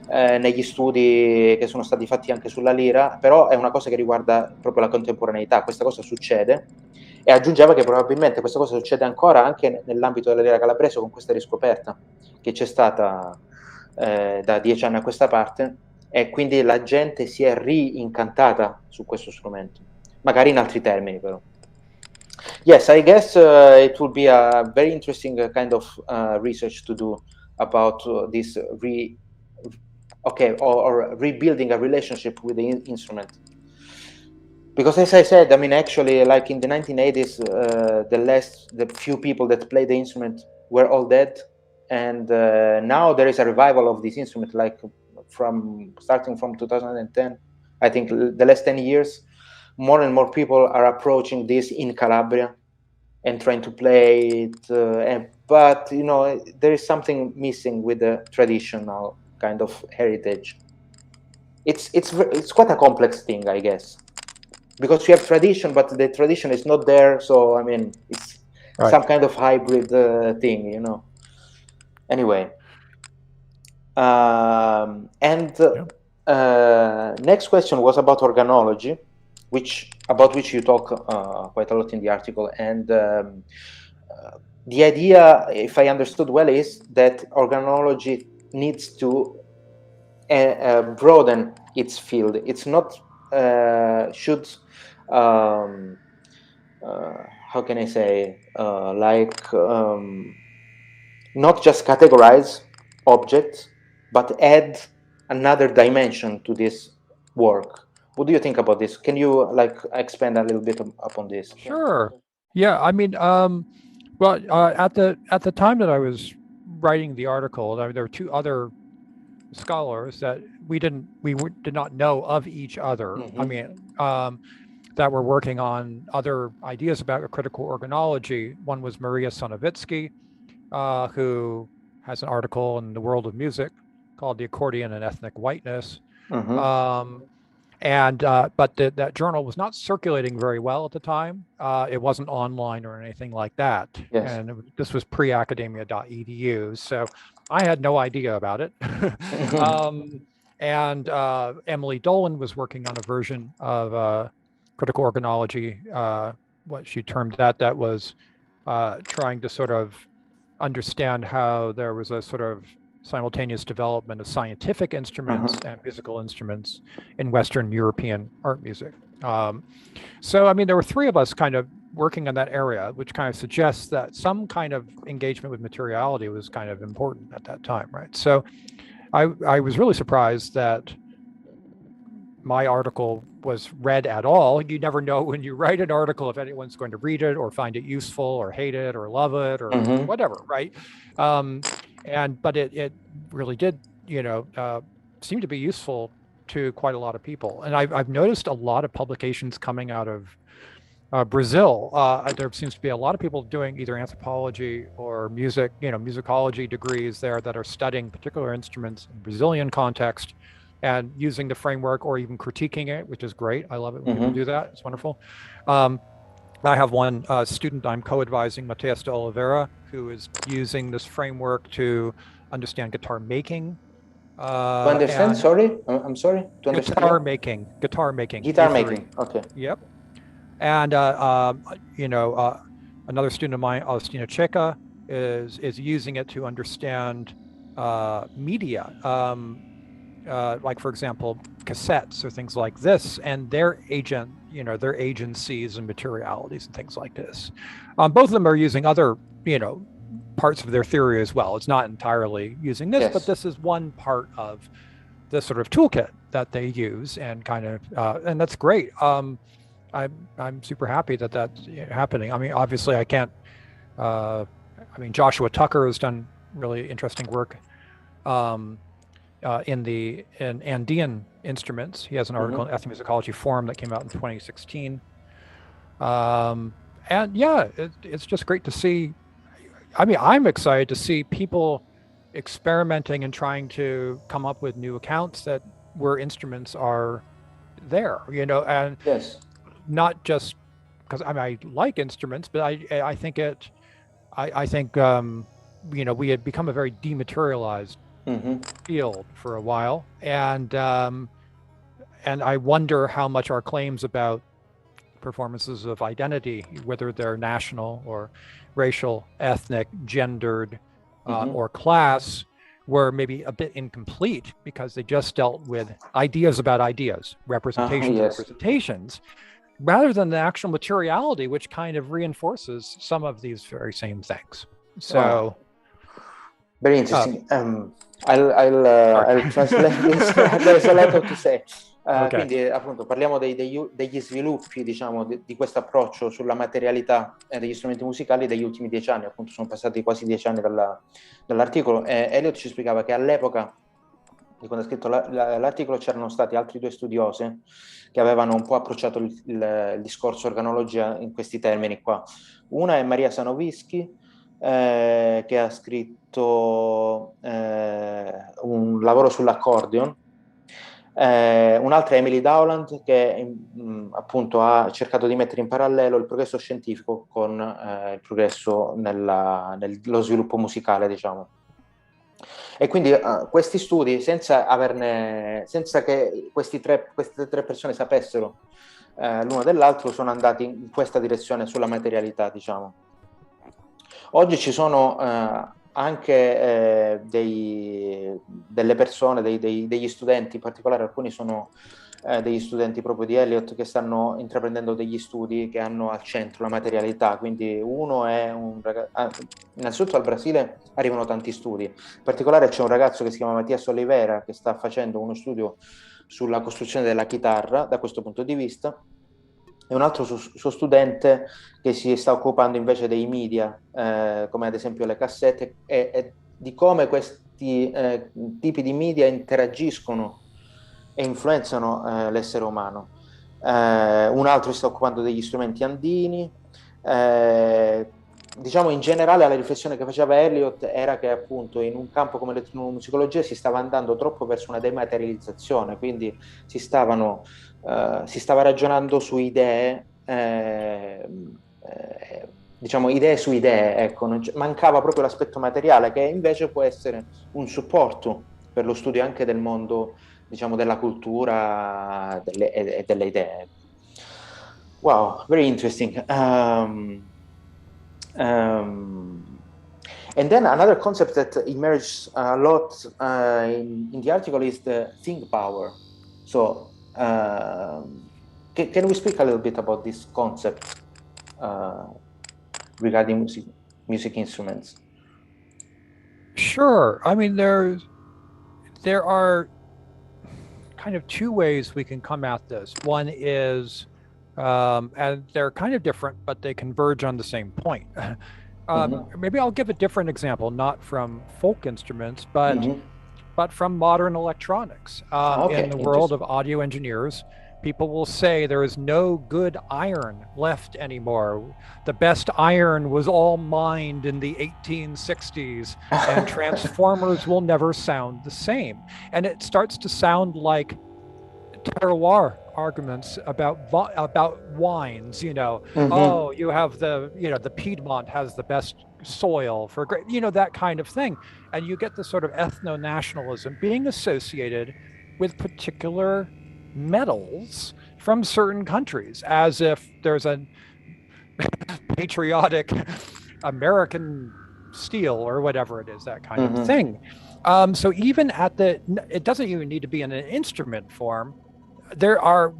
negli studi che sono stati fatti anche sulla lira, però è una cosa che riguarda proprio la contemporaneità. Questa cosa succede, e aggiungeva che probabilmente questa cosa succede ancora anche nell'ambito della lira calabrese con questa riscoperta che c'è stata da 10 anni a questa parte, e quindi la gente si è rincantata su questo strumento, magari in altri termini però. Yes, I guess it will be a very interesting kind of research to do about this or rebuilding a relationship with the instrument. Because as I said, I mean, actually, like in the 1980s, the few people that played the instrument were all dead, and now there is a revival of this instrument, like starting from 2010. I think the last 10 years, more and more people are approaching this in Calabria and trying to play it. But there is something missing with the traditional kind of heritage. It's quite a complex thing, I guess. Because you have tradition, but the tradition is not there. So, I mean, it's some kind of hybrid thing, Anyway. And next question was about organology, about which you talk quite a lot in the article. And the idea, if I understood well, is that organology needs to broaden its field. It's not should how can I say, not just categorize objects, but add another dimension to this work. What do you think about this? Can you expand a little bit upon this? Sure. Yeah, I mean, well, at the time that I was writing the article, there were two other scholars that we did not know of each other. Mm-hmm. I mean, that were working on other ideas about critical organology. One was Maria Sonovitsky, who has an article in the World of Music called "The Accordion and Ethnic Whiteness." Mm-hmm. But that journal was not circulating very well at the time. It wasn't online or anything like that. Yes. And this was pre-academia.edu, so I had no idea about it. And Emily Dolan was working on a version of critical organology, what she termed that was trying to sort of understand how there was a sort of simultaneous development of scientific instruments and musical instruments in Western European art music. So, I mean, there were three of us kind of working on that area, which kind of suggests that some kind of engagement with materiality was kind of important at that time, right? So I was really surprised that my article was read at all. You never know when you write an article if anyone's going to read it or find it useful or hate it or love it or whatever, right? But it really did, seem to be useful to quite a lot of people. And I've noticed a lot of publications coming out of Brazil. There seems to be a lot of people doing either anthropology or music, musicology degrees there that are studying particular instruments in Brazilian context and using the framework or even critiquing it, which is great. I love it when people do that. It's wonderful. I have one student I'm co-advising, Mateus de Oliveira, who is using this framework to understand guitar making. To understand, sorry? I'm sorry? To understand guitar making. Guitar making, okay. Yep. And, another student of mine, Alestina Checa, is using it to understand media. Like, for example, cassettes or things like this, and their agencies and materialities and things like this. Both of them are using other, parts of their theory as well. It's not entirely using this, but this is one part of the sort of toolkit that they use, and kind of, and that's great. I'm super happy that that's happening. I mean, obviously, I can't. Joshua Tucker has done really interesting work. In Andean instruments. He has an article in Ethnomusicology Forum that came out in 2016. And yeah, it's just great to see. I mean, I'm excited to see people experimenting and trying to come up with new accounts where instruments are there, and not just because I like instruments, but I think we had become a very dematerialized field for a while, and I wonder how much our claims about performances of identity, whether they're national or racial, ethnic, gendered, or class, were maybe a bit incomplete because they just dealt with ideas about ideas, representations, rather than the actual materiality, which kind of reinforces some of these very same things. So, very interesting. I'll translate this. There's a lot to say. Quindi appunto parliamo degli sviluppi, diciamo, di questo approccio sulla materialità degli strumenti musicali degli ultimi 10 anni. Appunto sono passati quasi 10 anni dall'articolo, e Eliot ci spiegava che all'epoca di quando ha scritto l'articolo c'erano stati altri due studiosi che avevano un po' approcciato il discorso organologia in questi termini qua. Una è Maria Sanovisky, che ha scritto un lavoro sull'accordion. Un'altra è Emily Dowland, che appunto ha cercato di mettere in parallelo il progresso scientifico con il progresso nello sviluppo musicale, diciamo. E quindi questi studi, senza che queste tre persone sapessero l'uno dell'altro sono andati in questa direzione sulla materialità, diciamo. Oggi ci sono anche delle persone, degli studenti, in particolare alcuni sono degli studenti proprio di Eliot, che stanno intraprendendo degli studi che hanno al centro la materialità. Quindi uno è un ragazzo, innanzitutto al Brasile arrivano tanti studi, in particolare c'è un ragazzo che si chiama Matias Oliveira che sta facendo uno studio sulla costruzione della chitarra da questo punto di vista, e un altro suo studente che si sta occupando invece dei media, come ad esempio le cassette, e di come questi tipi di media interagiscono e influenzano l'essere umano. Un altro si sta occupando degli strumenti andini. Diciamo, in generale, la riflessione che faceva Eliot era che appunto in un campo come l'etnomusicologia si stava andando troppo verso una dematerializzazione, quindi si stava ragionando su idee, diciamo idee su idee, ecco, mancava proprio l'aspetto materiale, che invece può essere un supporto per lo studio anche del mondo, diciamo, della cultura e delle idee. Wow, very interesting. And then another concept that emerged a lot in the article is the think power. So, can we speak a little bit about this concept regarding music instruments? Sure. I mean, there are kind of two ways we can come at this. One is, and they're kind of different, but they converge on the same point. Maybe I'll give a different example, not from folk instruments, but from modern electronics. In the world of audio engineers, people will say there is no good iron left anymore. The best iron was all mined in the 1860s, and transformers will never sound the same. And it starts to sound like terroir arguments about wines. Oh, you have the Piedmont has the best soil for grape, that kind of thing. And you get this sort of ethno-nationalism being associated with particular metals from certain countries, as if there's a patriotic American steel or whatever it is, that kind of thing. So even it doesn't even need to be in an instrument form. There are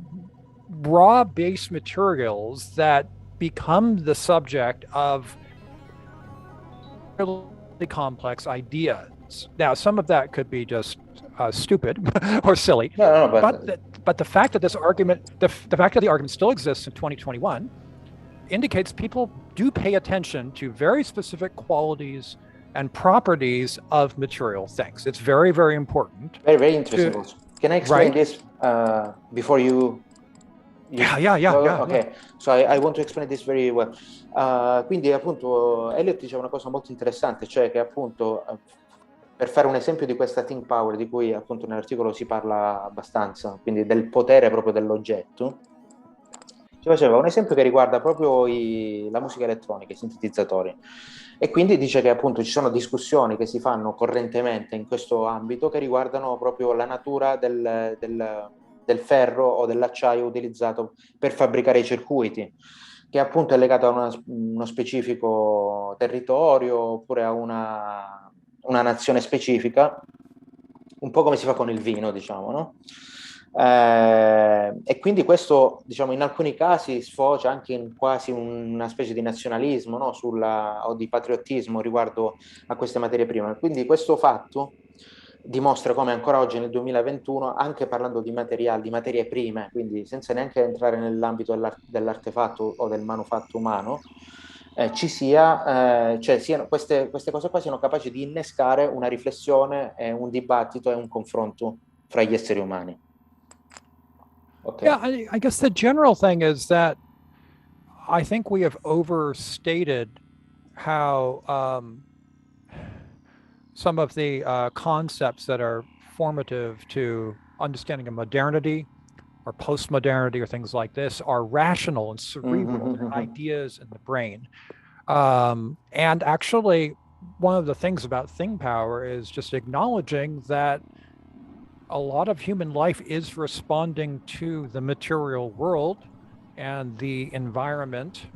raw base materials that become the subject of really complex ideas. Now, some of that could be just stupid or silly, but the fact that this argument, the fact that the argument still exists in 2021, indicates people do pay attention to very specific qualities and properties of material things. It's very, very important. Very, very interesting. Can I explain this before you? Yeah. Okay, so I want to explain this very well. Quindi appunto Eliot diceva una cosa molto interessante, cioè che appunto per fare un esempio di questa think power di cui appunto nell'articolo si parla abbastanza, quindi del potere proprio dell'oggetto, ci faceva un esempio che riguarda proprio la musica elettronica, i sintetizzatori. E quindi dice che appunto ci sono discussioni che si fanno correntemente in questo ambito che riguardano proprio la natura del ferro o dell'acciaio utilizzato per fabbricare i circuiti, che appunto è legato a uno specifico territorio oppure a una nazione specifica, un po' come si fa con il vino, diciamo, no? E quindi questo, diciamo, in alcuni casi sfocia anche in quasi una specie di nazionalismo, no? O di patriottismo riguardo a queste materie prime. Quindi questo fatto dimostra come ancora oggi nel 2021, anche parlando di materiali, di materie prime, quindi senza neanche entrare nell'ambito dell'artefatto o del manufatto umano, queste cose qua siano capaci di innescare una riflessione, un dibattito e un confronto fra gli esseri umani. Okay. Yeah, I guess the general thing is that I think we have overstated how some of the concepts that are formative to understanding of modernity or postmodernity or things like this are rational and cerebral ideas in the brain. And actually, one of the things about thing power is just acknowledging that a lot of human life is responding to the material world and the environment,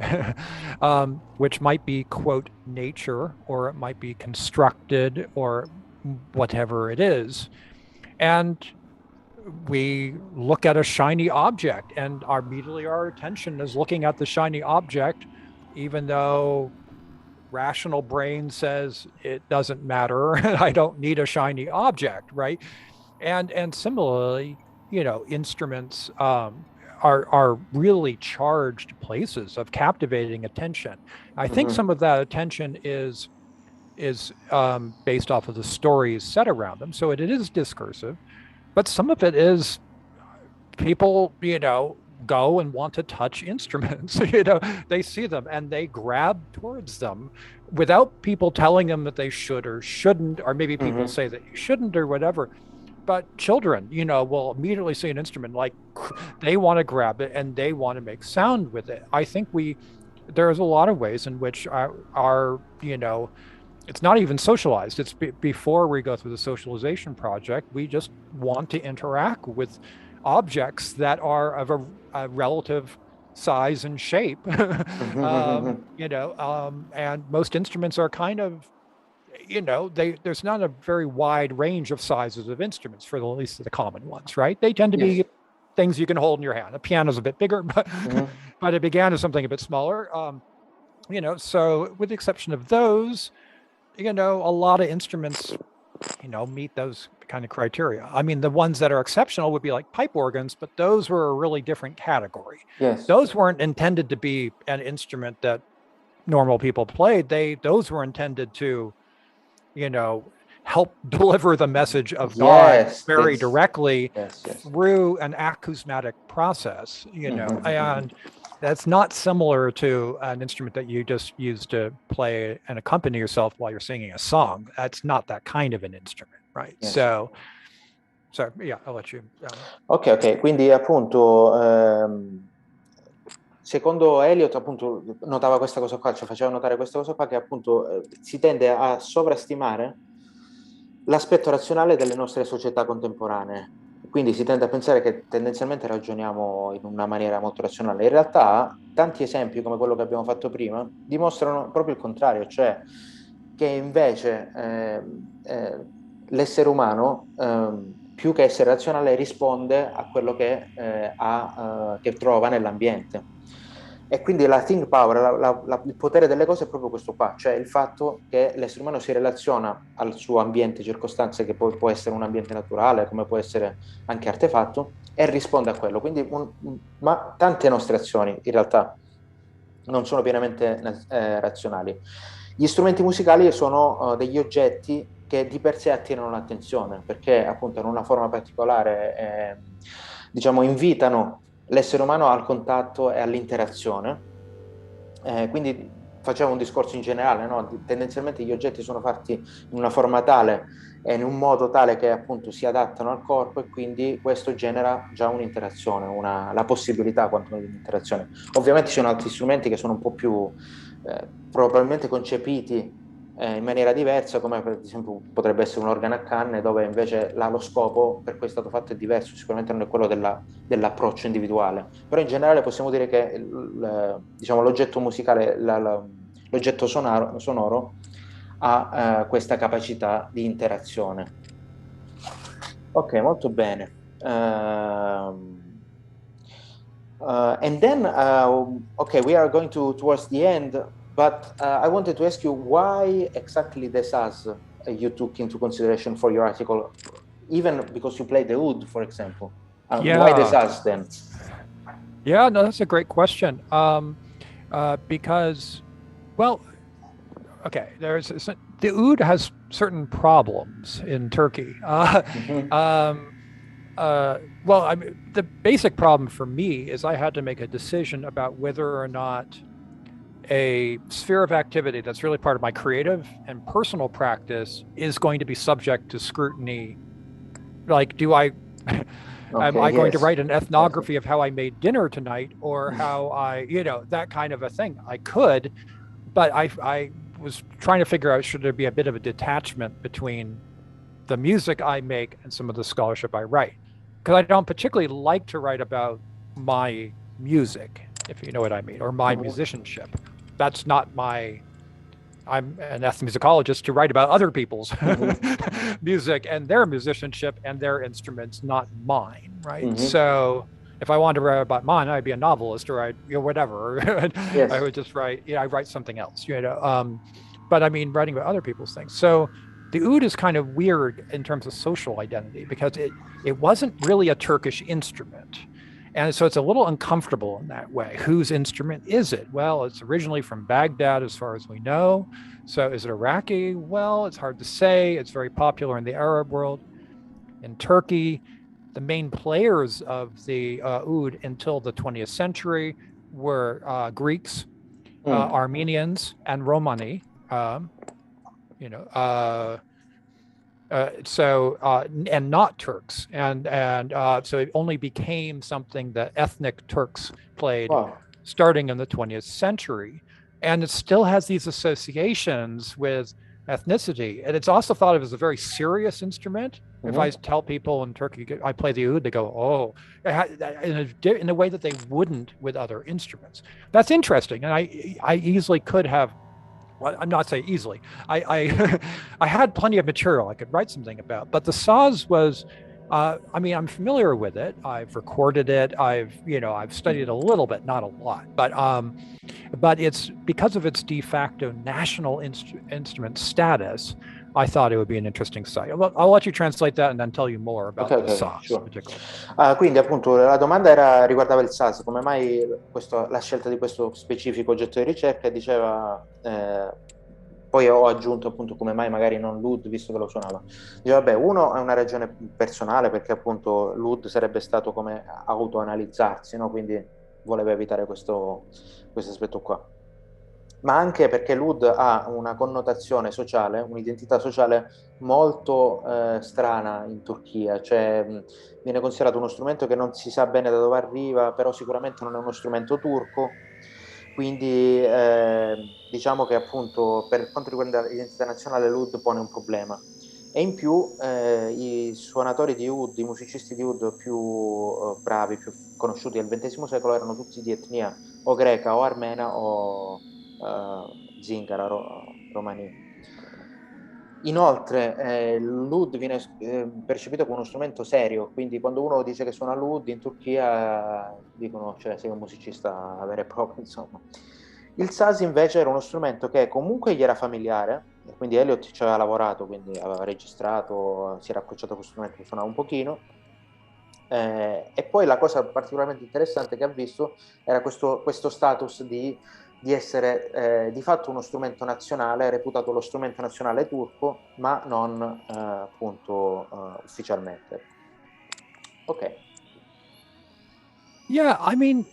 which might be, quote, nature, or it might be constructed, or whatever it is. And we look at a shiny object, and immediately our attention is looking at the shiny object, even though rational brain says it doesn't matter. I don't need a shiny object, right? And similarly, instruments are really charged places of captivating attention. I think some of that attention is based off of the stories set around them, so it is discursive, but some of it is people, go and want to touch instruments. They see them and they grab towards them without people telling them that they should or shouldn't, or maybe people say that you shouldn't or whatever. But children, will immediately see an instrument, like they want to grab it and they want to make sound with it. I think there's a lot of ways in which our it's not even socialized. It's before we go through the socialization project, we just want to interact with objects that are of a relative size and shape. And most instruments are kind of, there's not a very wide range of sizes of instruments for at least the common ones, right? They tend to be things you can hold in your hand. A piano's a bit bigger, but but it began as something a bit smaller. So with the exception of those, a lot of instruments, meet those kind of criteria. I mean, the ones that are exceptional would be like pipe organs, but those were a really different category. Yes. Those weren't intended to be an instrument that normal people played. Those were intended to, help deliver the message of God very directly through an acousmatic process, and that's not similar to an instrument that you just use to play and accompany yourself while you're singing a song. That's not that kind of an instrument, right? Yes. So yeah, I'll let you. Ok, quindi appunto secondo Eliot appunto notava questa cosa qua, cioè faceva notare questa cosa qua, che appunto si tende a sovrastimare l'aspetto razionale delle nostre società contemporanee. Quindi si tende a pensare che tendenzialmente ragioniamo in una maniera molto razionale. In realtà tanti esempi come quello che abbiamo fatto prima dimostrano proprio il contrario, cioè che invece l'essere umano più che essere razionale risponde a quello che trova nell'ambiente. E quindi la think power, il potere delle cose è proprio questo qua, cioè il fatto che l'essere umano si relaziona al suo ambiente, circostanze che poi può essere un ambiente naturale, come può essere anche artefatto, e risponde a quello. Quindi, ma tante nostre azioni in realtà non sono pienamente razionali. Gli strumenti musicali sono degli oggetti che di per sé attirano l'attenzione, perché appunto in una forma particolare invitano l'essere umano al contatto e all'interazione. Quindi facevo un discorso in generale, no? Tendenzialmente gli oggetti sono fatti in una forma tale e in un modo tale che appunto si adattano al corpo, e quindi questo genera già un'interazione, la possibilità quantomeno di un'interazione. Ovviamente ci sono altri strumenti che sono un po' più probabilmente concepiti in maniera diversa, come per esempio potrebbe essere un organo a canne, dove invece lo scopo per cui è stato fatto è diverso, sicuramente non è quello dell'approccio individuale, però in generale possiamo dire che l'oggetto musicale, l'oggetto sonoro ha questa capacità di interazione. Ok, molto bene. And then, okay, we are going towards the end. But I wanted to ask you why exactly the SAS you took into consideration for your article, even because you played the oud, for example. Why the SAS then? Yeah, no, that's a great question. Because, well, okay, the oud has certain problems in Turkey. Well, I mean, the basic problem for me is I had to make a decision about whether or not a sphere of activity that's really part of my creative and personal practice is going to be subject to scrutiny. Like, am I going to write an ethnography of how I made dinner tonight, or how I, that kind of a thing? I could, but I was trying to figure out, should there be a bit of a detachment between the music I make and some of the scholarship I write? Because I don't particularly like to write about my music. if you know what I mean, or my musicianship. That's not my, I'm an ethnomusicologist to write about other people's music and their musicianship and their instruments, not mine, right? So if I wanted to write about mine, I'd be a novelist, or I'd, whatever. Yes. I would just write, I write something else, but I mean, writing about other people's things. So the oud is kind of weird in terms of social identity, because it wasn't really a Turkish instrument. And so it's a little uncomfortable in that way. Whose instrument is it? Well, it's originally from Baghdad, as far as we know. So is it Iraqi? Well, it's hard to say. It's very popular in the Arab world. In Turkey, the main players of the oud until the 20th century were Greeks, Armenians, and Romani. And not Turks, and so it only became something that ethnic Turks played starting in the 20th century, and it still has these associations with ethnicity. And it's also thought of as a very serious instrument. If I tell people in Turkey I play the oud, they go, "Oh," in a way that they wouldn't with other instruments. That's interesting, and I easily could have. Well, I'm not saying easily. I had plenty of material I could write something about, but the saz was, I'm familiar with it. I've recorded it. I've studied it a little bit, not a lot, but it's because of its de facto national instrument status. I thought it would be an interesting site. I'll let you translate that and then tell you more about the saz. Sure. Quindi appunto la domanda riguardava il saz, come mai la scelta di questo specifico oggetto di ricerca, e diceva, poi ho aggiunto appunto come mai magari non l'oud, visto che lo suonava. Diceva, vabbè, uno è una ragione personale, perché appunto l'oud sarebbe stato come autoanalizzarsi, no? Quindi voleva evitare questo aspetto qua. Ma anche perché l'oud ha una connotazione sociale, un'identità sociale molto strana in Turchia, cioè viene considerato uno strumento che non si sa bene da dove arriva, però sicuramente non è uno strumento turco, quindi diciamo che appunto per quanto riguarda l'identità nazionale l'oud pone un problema. E in più i suonatori di oud, i musicisti di oud più bravi, più conosciuti del XX secolo erano tutti di etnia o greca o armena o zingara, romani. Inoltre l'oud viene percepito come uno strumento serio, quindi quando uno dice che suona l'oud in Turchia dicono, cioè, sei un musicista vero e proprio, insomma. Il saz invece era uno strumento che comunque gli era familiare, quindi Eliot ci aveva lavorato, quindi aveva registrato, si era approcciato a questo strumento, suonava un pochino. E poi la cosa particolarmente interessante che ha visto era questo status di essere di fatto uno strumento nazionale, reputato lo strumento nazionale turco, ma non appunto ufficialmente. Ok. Yeah, I mean,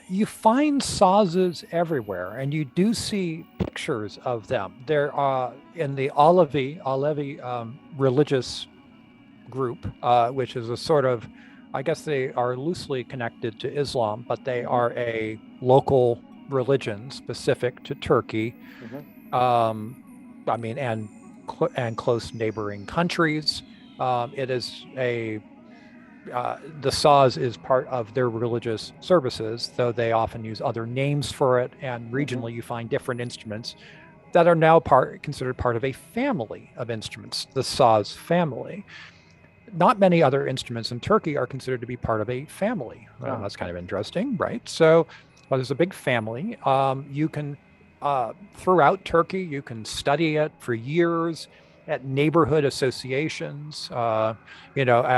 you find sazes everywhere, and you do see pictures of them. They're in the Alevi religious group, which is a sort of, I guess they are loosely connected to Islam, but they are a local religion specific to Turkey. And close neighboring countries. It is the saz is part of their religious services, though they often use other names for it. And regionally, you find different instruments that are now considered part of a family of instruments, the saz family. Not many other instruments in Turkey are considered to be part of a family. Well, that's kind of interesting, right? So there's a big family. You can, throughout Turkey, you can study it for years at neighborhood associations, at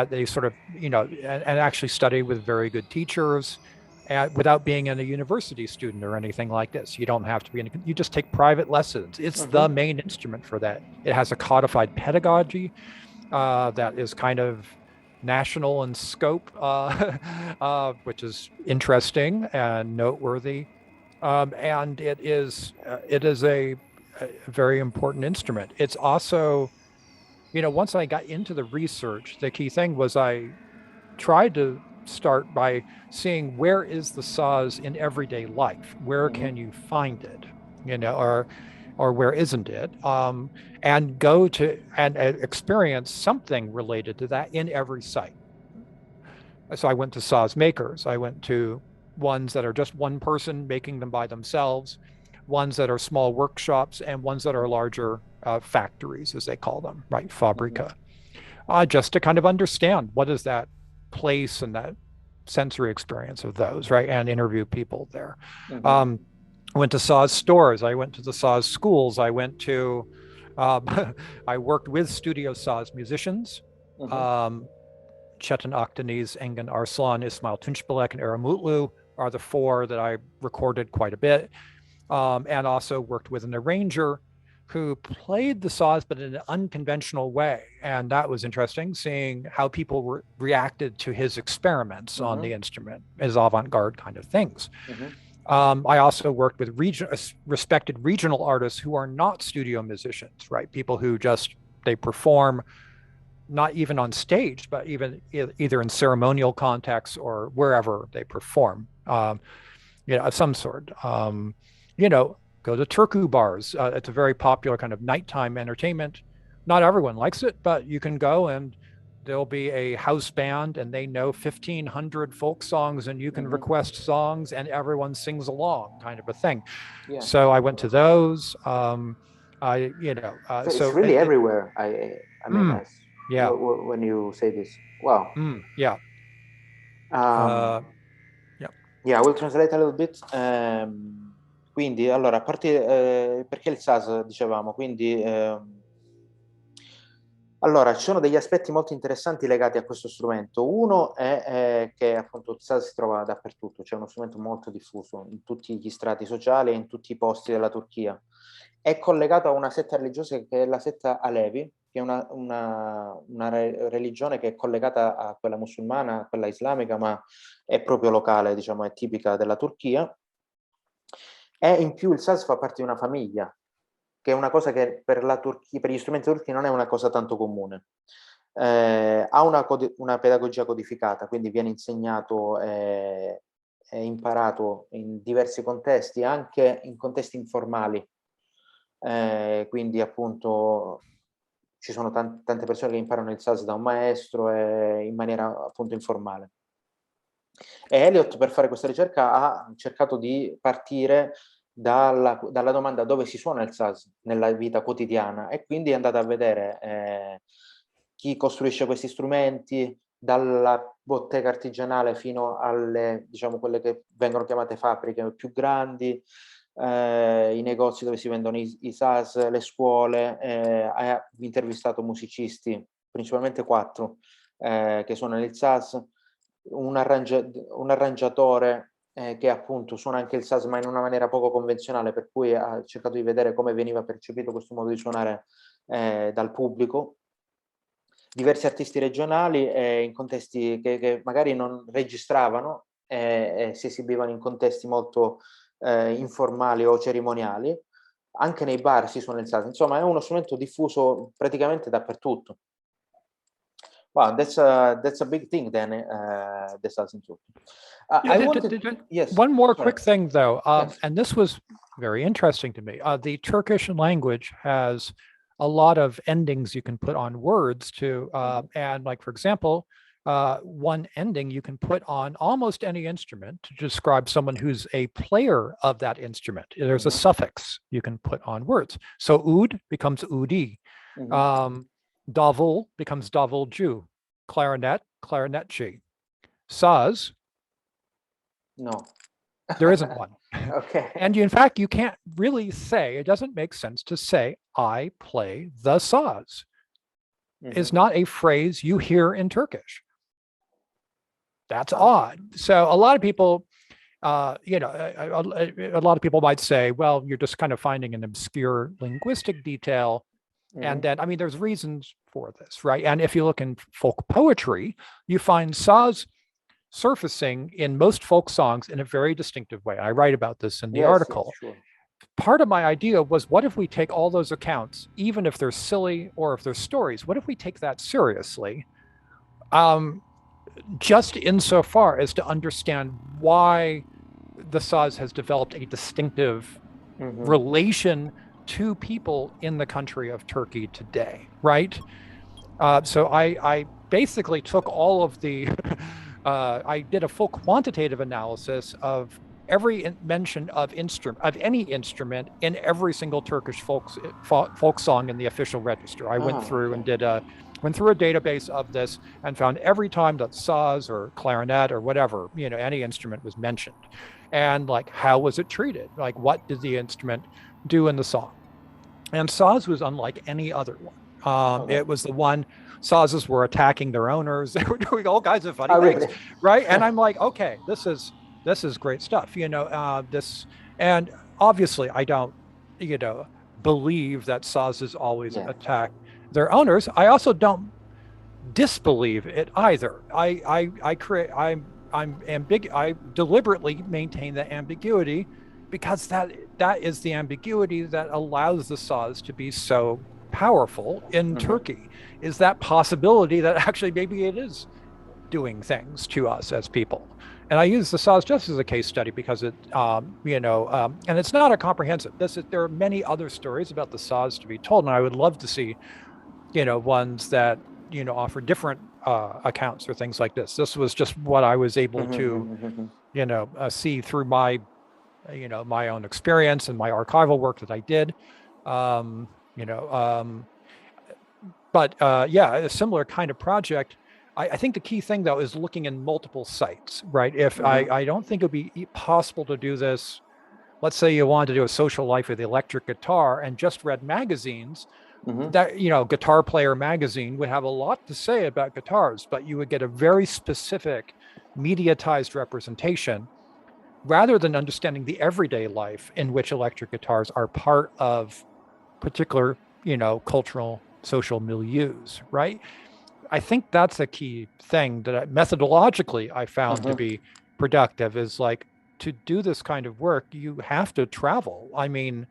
they sort of, and actually study with very good teachers without being a university student or anything like this. You don't have to be you just take private lessons. It's the main instrument for that. It has a codified pedagogy that is kind of national in scope, which is interesting and noteworthy. And it is a very important instrument. It's also, once I got into the research, the key thing was I tried to start by seeing where is the saz in everyday life? Where can you find it? Or where isn't it? And go to and experience something related to that in every site. So I went to saz makers. I went to ones that are just one person making them by themselves, ones that are small workshops, and ones that are larger factories, as they call them, right? Fabrica. Just to kind of understand what is that place and that sensory experience of those, right? And interview people there. I went to saz stores. I went to the saz schools. I went to, I worked with studio saz musicians. Çetin Akdeniz, Engin Arslan, Ismail Tunçbilek, and Aramutlu are the four that I recorded quite a bit. And also worked with an arranger who played the saz, but in an unconventional way. And that was interesting, seeing how people reacted to his experiments on the instrument, his avant-garde kind of things. I also worked with respected regional artists who are not studio musicians, right? People who they perform not even on stage, but even either in ceremonial contexts or wherever they perform, of some sort. Go to Turku bars. It's a very popular kind of nighttime entertainment. Not everyone likes it, but you can go and there'll be a house band and they know 1,500 folk songs and you can request songs and everyone sings along, kind of a thing. Yeah. So I went to those. It's really everywhere. I mean, yeah. When you say this, wow. Yeah. Yeah, I will translate a little bit. Quindi, allora, a parte perché il saz, dicevamo, quindi allora, ci sono degli aspetti molto interessanti legati a questo strumento. Uno è che appunto il saz si trova dappertutto, c'è uno strumento molto diffuso in tutti gli strati sociali e in tutti i posti della Turchia. È collegato a una setta religiosa che è la setta Alevi, che è una religione che è collegata a quella musulmana, a quella islamica, ma è proprio locale, diciamo, è tipica della Turchia. E in più il saz fa parte di una famiglia, che è una cosa che per la Turchia, per gli strumenti turchi non è una cosa tanto comune. Ha una pedagogia codificata, quindi viene insegnato e imparato in diversi contesti, anche in contesti informali. Quindi appunto ci sono tante persone che imparano il saz da un maestro in maniera appunto informale. E Eliot, per fare questa ricerca, ha cercato di partire dalla domanda dove si suona il saz nella vita quotidiana, e quindi è andata a vedere chi costruisce questi strumenti, dalla bottega artigianale fino alle, diciamo, quelle che vengono chiamate fabbriche più grandi, i negozi dove si vendono i saz, le scuole. Ha intervistato musicisti, principalmente 4, che suonano il saz, un arrangiatore che appunto suona anche il saz, ma in una maniera poco convenzionale, per cui ha cercato di vedere come veniva percepito questo modo di suonare dal pubblico. Diversi artisti regionali in contesti che magari non registravano e si esibivano in contesti molto informali o cerimoniali. Anche nei bar si suona il saz, insomma è uno strumento diffuso praticamente dappertutto. Wow, that's a big thing then, the saz in Turkey. Yes. One more quick thing though, yes. And this was very interesting to me. The Turkish language has a lot of endings you can put on words to, and like, for example, one ending you can put on almost any instrument to describe someone who's a player of that instrument. There's a suffix you can put on words. So oud becomes oudi. Davul becomes davulcu. Clarinet, clarinetchi. Saz, no. There isn't one. Okay. And in fact, you can't really say, it doesn't make sense to say, I play the saz. It's not a phrase you hear in Turkish. That's odd. So a lot of people, a lot of people might say, well, you're just kind of finding an obscure linguistic detail. And then, I mean, there's reasons for this, right? And if you look in folk poetry, you find saz surfacing in most folk songs in a very distinctive way. I write about this in the article. Yes, sure. Part of my idea was, what if we take all those accounts, even if they're silly or if they're stories, what if we take that seriously? Just insofar as to understand why the saz has developed a distinctive relation to people in the country of Turkey today, right? So I basically took all of the I did a full quantitative analysis of every mention of any instrument in every single Turkish folk song in the official register. I went through and went through a database of this and found every time that saz or clarinet or whatever, any instrument was mentioned, and like how was it treated, like what did the instrument do in the song. And saz was unlike any other one. It was the one, sazes were attacking their owners. They were doing all kinds of funny things, Really? right? And I'm like, okay, this is great stuff. And obviously I don't, believe that sazes always attack their owners. I also don't disbelieve it either. I deliberately maintain that ambiguity, because that is the ambiguity that allows the saz to be so powerful in Turkey, is that possibility that actually maybe it is doing things to us as people. And I use the saz just as a case study because and it's not a comprehensive. There are many other stories about the saz to be told, and I would love to see, ones that offer different accounts or things like this. This was just what I was able to, see through my, my own experience and my archival work that I did. A similar kind of project. I think the key thing, though, is looking in multiple sites, right? If I don't think it would be possible to do this. Let's say you wanted to do a social life with the electric guitar and just read magazines. That, Guitar Player magazine would have a lot to say about guitars, but you would get a very specific mediatized representation rather than understanding the everyday life in which electric guitars are part of particular, cultural, social milieus, right? I think that's a key thing that methodologically I found to be productive, is like, to do this kind of work, you have to travel. I mean,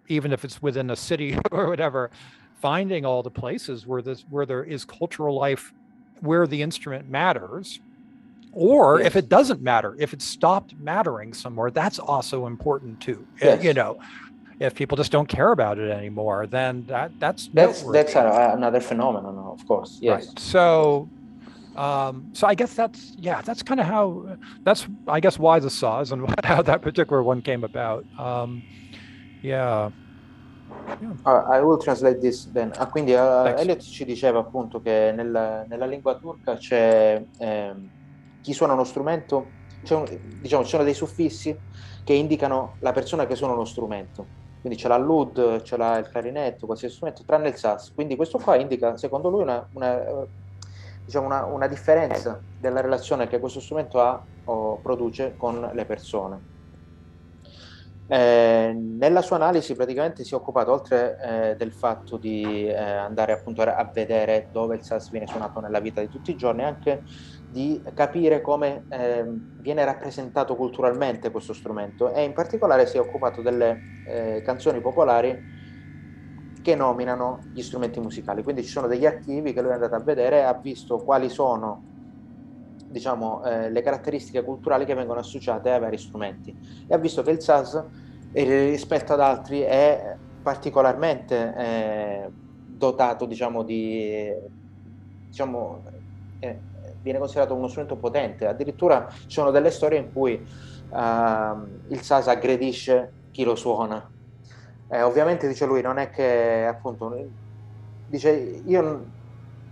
even if it's within a city or whatever, finding all the places where there is cultural life, where the instrument matters, or if it doesn't matter, if it stopped mattering somewhere, that's also important too. If people just don't care about it anymore, then that's another phenomenon, of course. Yes. Right. So I guess that's kind of how, that's I guess why the saz and how that particular one came about. I will translate this then. Quindi Eliot ci diceva appunto che nella lingua turca c'è chi suona uno strumento, diciamo ci sono dei suffissi che indicano la persona che suona uno strumento. Quindi c'è l'alud, c'è il clarinetto, qualsiasi strumento, tranne il saz. Quindi questo qua indica, secondo lui, una differenza della relazione che questo strumento ha o produce con le persone. Nella sua analisi praticamente si è occupato, oltre del fatto di andare appunto a vedere dove il saz viene suonato nella vita di tutti i giorni, anche di capire come viene rappresentato culturalmente questo strumento, e in particolare si è occupato delle canzoni popolari che nominano gli strumenti musicali. Quindi ci sono degli archivi che lui è andato a vedere e ha visto quali sono, diciamo, le caratteristiche culturali che vengono associate ai vari strumenti, e ha visto che il saz rispetto ad altri è particolarmente dotato, viene considerato uno strumento potente. Addirittura ci sono delle storie in cui il saz aggredisce chi lo suona. Ovviamente, dice lui, non è che, appunto, dice, io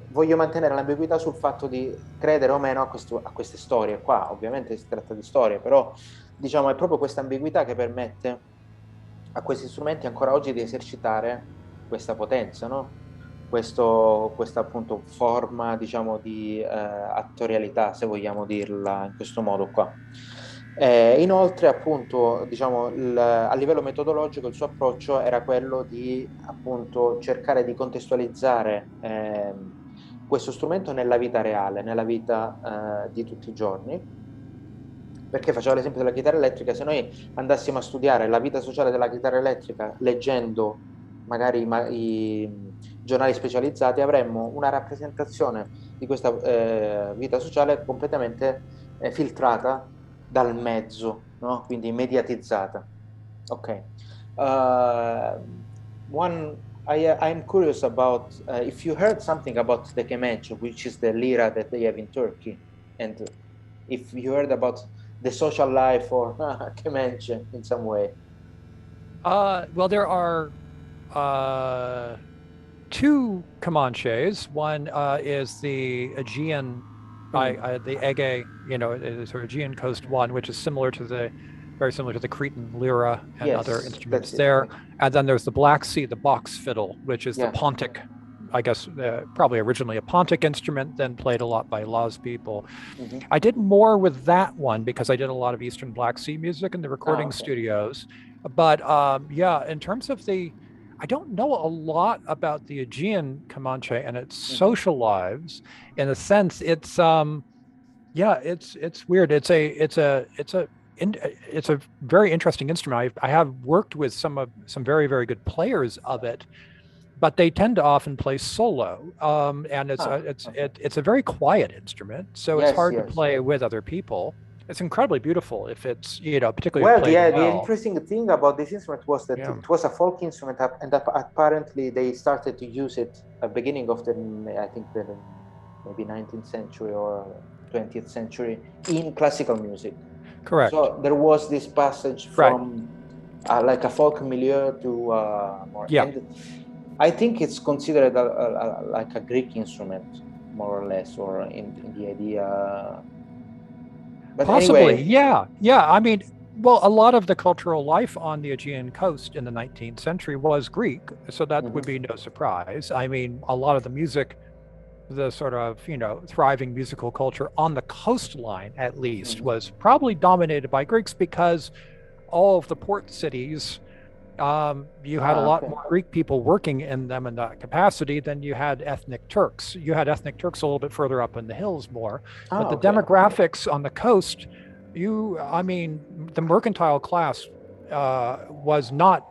voglio mantenere l'ambiguità sul fatto di credere o meno a queste storie qua. Ovviamente si tratta di storie, però diciamo è proprio questa ambiguità che permette a questi strumenti ancora oggi di esercitare questa potenza, no? Questa appunto forma, diciamo, di attorialità, se vogliamo dirla in questo modo qua. Inoltre, appunto, diciamo, a livello metodologico il suo approccio era quello di, appunto, cercare di contestualizzare questo strumento nella vita reale, nella vita di tutti i giorni, perché faceva l'esempio della chitarra elettrica. Se noi andassimo a studiare la vita sociale della chitarra elettrica leggendo magari i giornali specializzati, avremmo una rappresentazione di questa vita sociale completamente filtrata dal mezzo, no? Quindi mediatizzata. Ok. I'm curious about if you heard something about the kemençe, which is the lira that they have in Turkey. and if you heard about the social life or Kemenche in some way. Well, there are two Comanches. One is the Aegean, the Ege, the sort of Aegean coast one, which is very similar to the Cretan Lira and other Yes, instruments that's it. there. And then there's the Black Sea, the box fiddle, which is the Yeah. Pontic, I guess, probably originally a Pontic instrument, then played a lot by Laz people. I did more with that one because I did a lot of Eastern Black Sea music in the recording studios. But yeah, in terms of I don't know a lot about the Aegean Comanche and its social lives. In a sense, it's yeah, it's weird. It's a very interesting instrument. I have worked with some very, very good players of it, but they tend to often play solo, and it's a very quiet instrument, so it's hard to play with other people. It's incredibly beautiful if it's particularly Well, played the interesting thing about this instrument was that it was a folk instrument, and apparently they started to use it at the beginning of I think maybe 19th century or 20th century in classical music. Correct. So there was this passage from like a folk milieu to more. Yeah. And I think it's considered like a Greek instrument, more or less, or in the idea. But possibly, anyway, yeah. I mean, well, a lot of the cultural life on the Aegean coast in the 19th century was Greek, so that would be no surprise. I mean, a lot of the music, the sort of thriving musical culture on the coastline, at least, was probably dominated by Greeks because all of the port cities, you had a lot more Greek people working in them in that capacity than you had ethnic Turks. You had ethnic Turks a little bit further up in the hills more, but the demographics on the coast, I mean, the mercantile class was not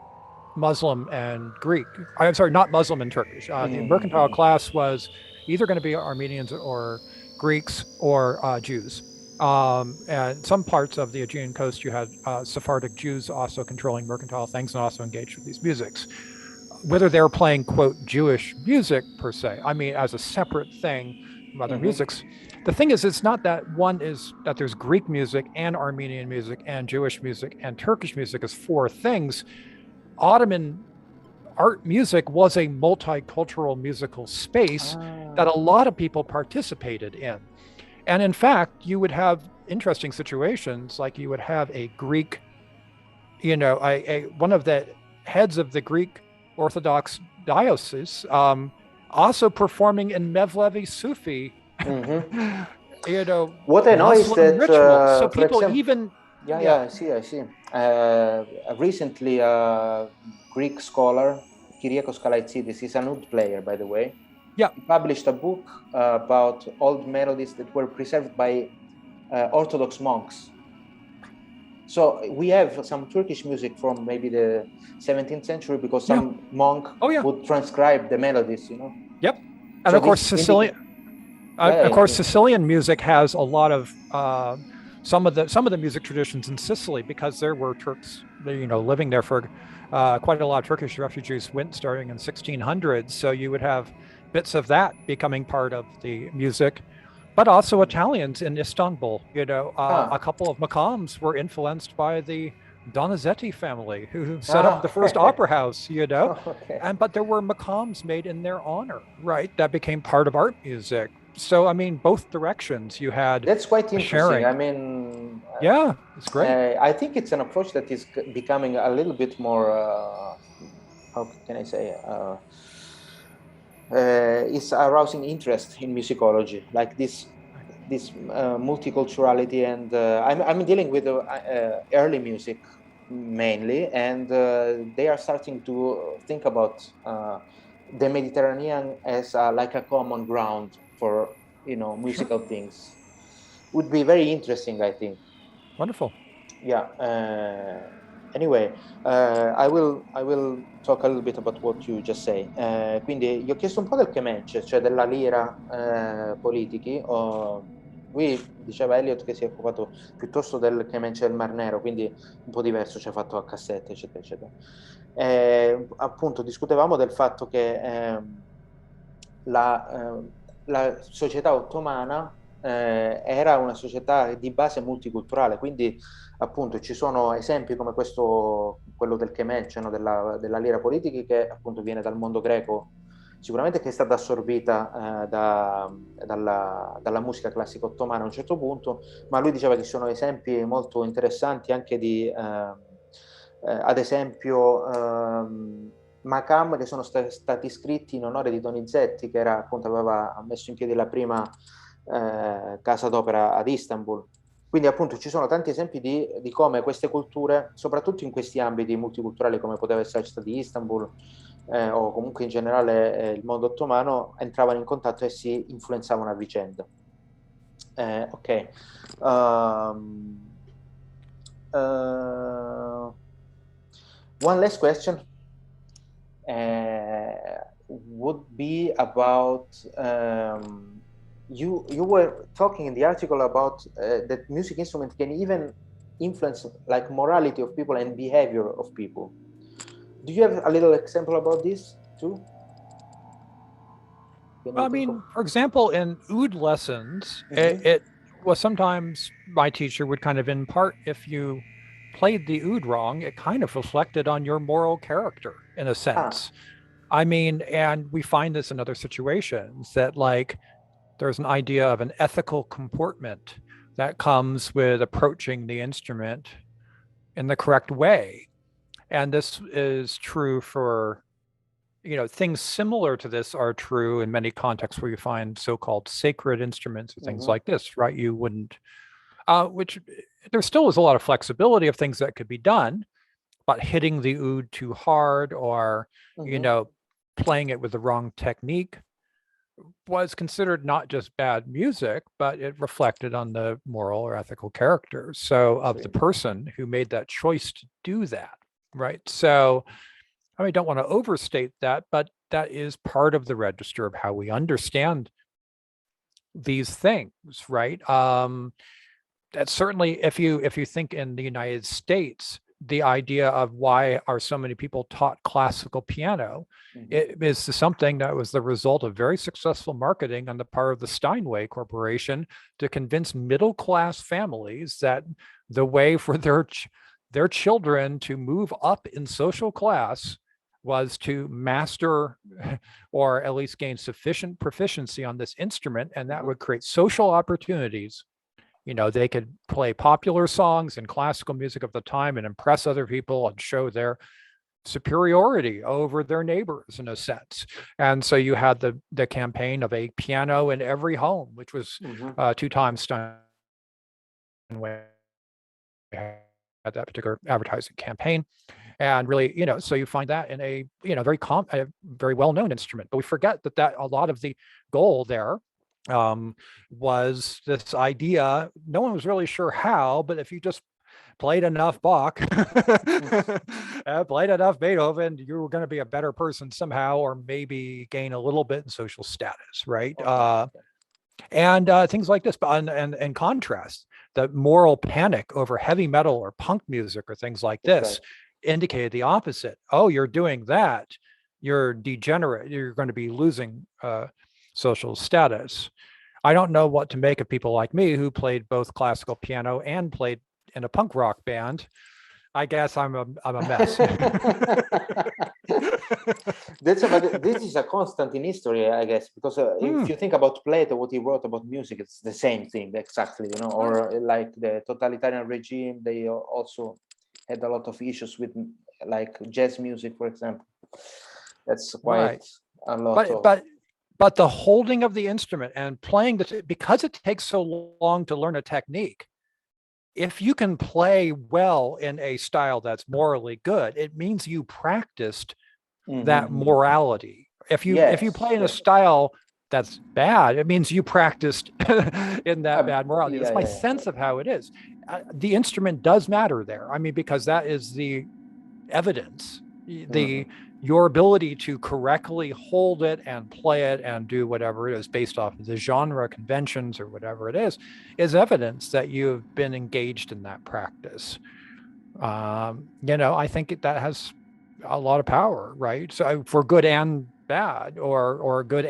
Muslim and Greek. I'm sorry, not Muslim and Turkish. The mercantile class was either going to be Armenians or Greeks or Jews. And some parts of the Aegean coast, you had Sephardic Jews also controlling mercantile things and also engaged with these musics. Whether they were playing, quote, Jewish music per se, I mean, as a separate thing from other musics. The thing is, it's not that that there's Greek music and Armenian music and Jewish music and Turkish music as four things. Ottoman art music was a multicultural musical space that a lot of people participated in. And in fact, you would have interesting situations, like you would have a Greek, one of the heads of the Greek Orthodox diocese also performing in Mevlevi Sufi. What I know is that rituals. So people example, I see. Recently, a Greek scholar, Kyriakos Kalaitsidis, is an oud player, by the way. Yeah. He published a book about old melodies that were preserved by Orthodox monks. So we have some Turkish music from maybe the 17th century because some monk would transcribe the melodies, Yep. And so of course, Sicilian. Sicilian music has a lot of some of the music traditions in Sicily because there were Turks, living there for quite a lot of Turkish refugees went starting in 1600s. So you would have bits of that becoming part of the music, but also Italians in Istanbul. A couple of makams were influenced by the Donizetti family, who set up the first opera house. But there were makams made in their honor, right? That became part of art music. So I mean, both directions you had. That's quite interesting. Sharing. I mean, yeah, it's great. I think it's an approach that is becoming a little bit more. How can I say? Is arousing interest in musicology, like this multiculturality, and I'm dealing with early music mainly, and they are starting to think about the Mediterranean as like a common ground for musical things. Would be very interesting, I think. Wonderful. Yeah. Anyway, I will talk a little bit about what you just say. Quindi gli ho chiesto un po' del Kemenche, cioè della lira politichi. Qui diceva Eliot che si è occupato piuttosto del Kemenche del Mar Nero, quindi un po' diverso, ci ha fatto a cassette, eccetera, eccetera. Appunto, discutevamo del fatto che la società ottomana era una società di base multiculturale, quindi appunto ci sono esempi come questo, quello del Kemence, no? della lira politica, che appunto viene dal mondo greco, sicuramente che è stata assorbita dalla musica classica ottomana a un certo punto, ma lui diceva che ci sono esempi molto interessanti anche di, ad esempio, Makam, che sono stati scritti in onore di Donizetti, che era, appunto, aveva messo in piedi la prima casa d'opera ad Istanbul. Quindi appunto ci sono tanti esempi di come queste culture, soprattutto in questi ambiti multiculturali come poteva essere stata di Istanbul, o comunque in generale il mondo ottomano, entravano in contatto e si influenzavano a vicenda. Ok. One last question would be about you were talking in the article about that music instrument can even influence like morality of people and behavior of people. Do you have a little example about this too? I mean, for example, in oud lessons, it was sometimes my teacher would kind of impart, if you played the oud wrong, it kind of reflected on your moral character in a sense. I mean, and we find this in other situations that like there's an idea of an ethical comportment that comes with approaching the instrument in the correct way. And this is true for, you know, things similar to this are true in many contexts where you find so-called sacred instruments or things like this, right? You wouldn't, which there still is a lot of flexibility of things that could be done, but hitting the oud too hard or, you know, playing it with the wrong technique was considered not just bad music, but it reflected on the moral or ethical character. So of the person who made that choice to do that, right? So I don't want to overstate that, but that is part of the register of how we understand these things, right? That's certainly, if you think in the United States, the idea of why are so many people taught classical piano, it is something that was the result of very successful marketing on the part of the Steinway Corporation to convince middle-class families that the way for their children to move up in social class was to master or at least gain sufficient proficiency on this instrument, and that would create social opportunities. You know, they could play popular songs and classical music of the time and impress other people and show their superiority over their neighbors in a sense. And so you had the campaign of a piano in every home, which was 2 times Steinway had that particular advertising campaign. And really, you know, so you find that in a, you know, a very well-known instrument, but we forget that a lot of the goal there was this idea. No one was really sure how, but if you just played enough Bach, played enough Beethoven, you were going to be a better person somehow, or maybe gain a little bit in social status, right? And things like this. But and in contrast, the moral panic over heavy metal or punk music or things like this indicated the opposite. Oh, you're doing that, you're degenerate, you're going to be losing social status. I don't know what to make of people like me who played both classical piano and played in a punk rock band. I guess I'm a mess. This is a constant in history, I guess, because if you think about Plato, what he wrote about music, it's the same thing exactly, you know. Or like the totalitarian regime, they also had a lot of issues with like jazz music, for example. That's quite a lot. But the holding of the instrument and playing because it takes so long to learn a technique, if you can play well in a style that's morally good, it means you practiced that morality. If you play in a style that's bad, it means you practiced in that bad morality. That's my sense of how it is. The instrument does matter there. I mean, because that is the evidence, your ability to correctly hold it and play it and do whatever it is based off of the genre conventions or whatever it is evidence that you've been engaged in that practice. You know, I think that has a lot of power, right? So for good and bad, or good,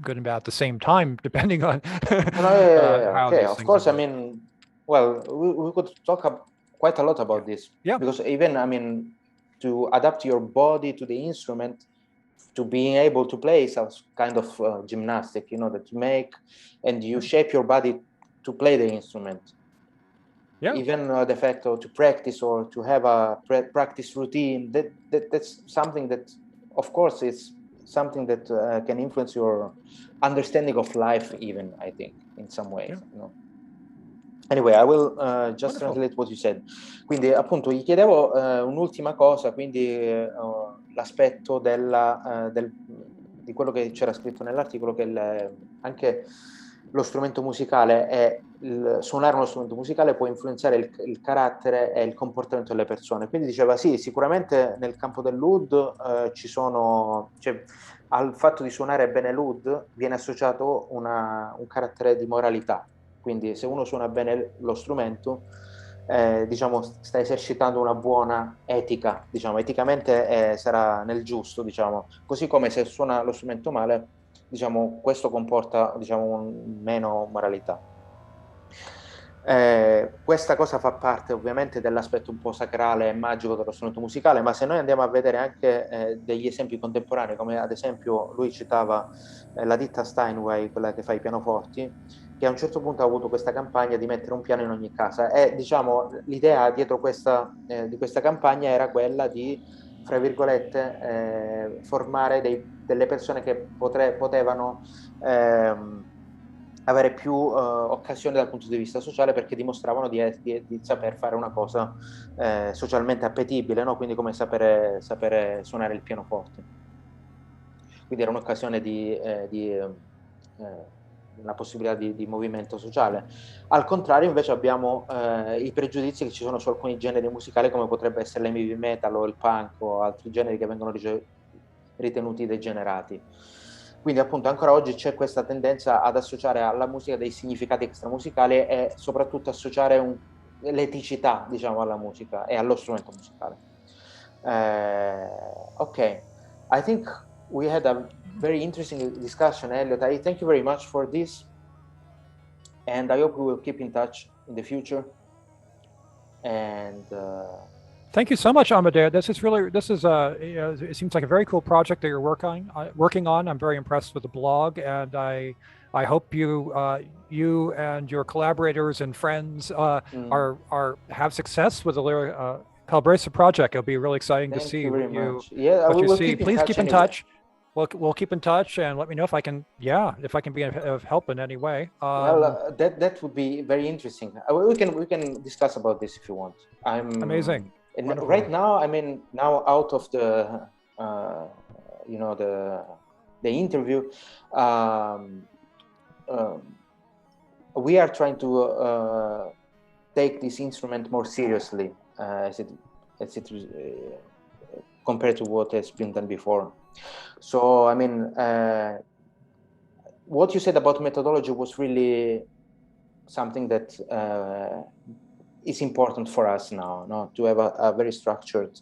good and bad at the same time, depending on how okay, these of things course. are. I mean, well, we could talk quite a lot about this. Yeah. Because even, I mean, to adapt your body to the instrument, to being able to play some kind of gymnastic, that you make, and you shape your body to play the instrument. Yeah. Even the fact of to practice or to have a practice routine, that's something that, of course, it's something that can influence your understanding of life, even, I think, in some ways. Anyway, I will just translate what you said. Quindi, appunto, gli chiedevo un'ultima cosa, quindi l'aspetto di quello che c'era scritto nell'articolo, che anche lo strumento musicale suonare uno strumento musicale può influenzare il carattere e il comportamento delle persone. Quindi diceva, sì, sicuramente nel campo dell'oud al fatto di suonare bene l'oud viene associato un carattere di moralità. Quindi se uno suona bene lo strumento, diciamo, sta esercitando una buona etica, diciamo, eticamente sarà nel giusto, diciamo. Così come se suona lo strumento male, diciamo, questo comporta, diciamo, meno moralità. Questa cosa fa parte ovviamente dell'aspetto un po' sacrale e magico dello strumento musicale, ma se noi andiamo a vedere anche degli esempi contemporanei, come ad esempio lui citava la ditta Steinway, quella che fa i pianoforti, che a un certo punto ha avuto questa campagna di mettere un piano in ogni casa, e diciamo l'idea dietro di questa campagna era quella di, fra virgolette, formare delle persone che potevano avere più occasioni dal punto di vista sociale, perché dimostravano di saper fare una cosa socialmente appetibile, no? Quindi come sapere suonare il pianoforte. Quindi era un'occasione una possibilità di movimento sociale. Al contrario, invece, abbiamo i pregiudizi che ci sono su alcuni generi musicali, come potrebbe essere l'heavy metal o il punk o altri generi che vengono ritenuti degenerati. Quindi appunto ancora oggi c'è questa tendenza ad associare alla musica dei significati extramusicali e soprattutto associare l'eticità, diciamo, alla musica e allo strumento musicale. Ok, I think we had a very interesting discussion, Eliot. I thank you very much for this, and I hope we will keep in touch in the future. And thank you so much, Amadeo. It seems like a very cool project that you're working on. I'm very impressed with the blog, and I hope you and your collaborators and friends have success with the Lira Calabresa project. It'll be really exciting to see what you see. Please keep in touch. We'll keep in touch, and let me know if I can be of help in any way. That would be very interesting. We can discuss about this if you want. Amazing. Right now, I mean, out of the the interview, we are trying to take this instrument more seriously as it compared to what has been done before. So, I mean, what you said about methodology was really something that is important for us now, no? To have a very structured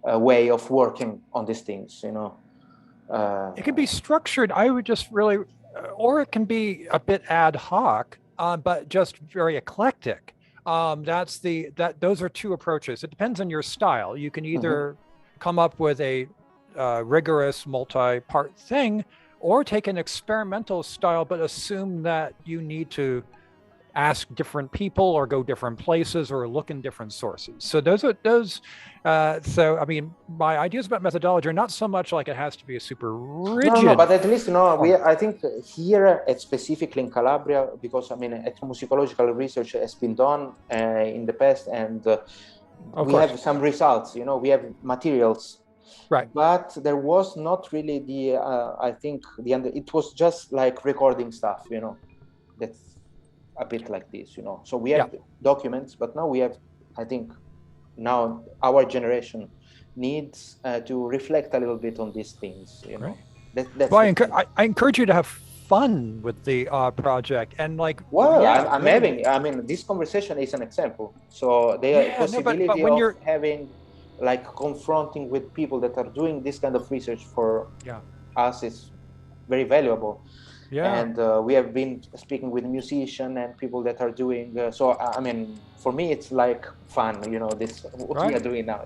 way of working on these things, It can be structured. I would just really, or it can be a bit ad hoc, but just very eclectic. Those are two approaches. It depends on your style. You can either come up with a rigorous multi-part thing, or take an experimental style, but assume that you need to ask different people or go different places or look in different sources. So so I mean, my ideas about methodology are not so much like it has to be a super rigid. No, but at least I think here, specifically in Calabria, because I mean, ethnomusicological research has been done in the past, and we have some results. We have materials. Right. But there was not really I think it was just like recording stuff, that's a bit like this, So we have documents, but now we have, I think, now our generation needs to reflect a little bit on these things, Right. That's I encourage you to have fun with the project and I'm having. I mean, this conversation is an example. So the possibility of having like confronting with people that are doing this kind of research for us is very valuable. And we have been speaking with musicians and people that are doing so I mean, for me it's like fun, this what we are doing now,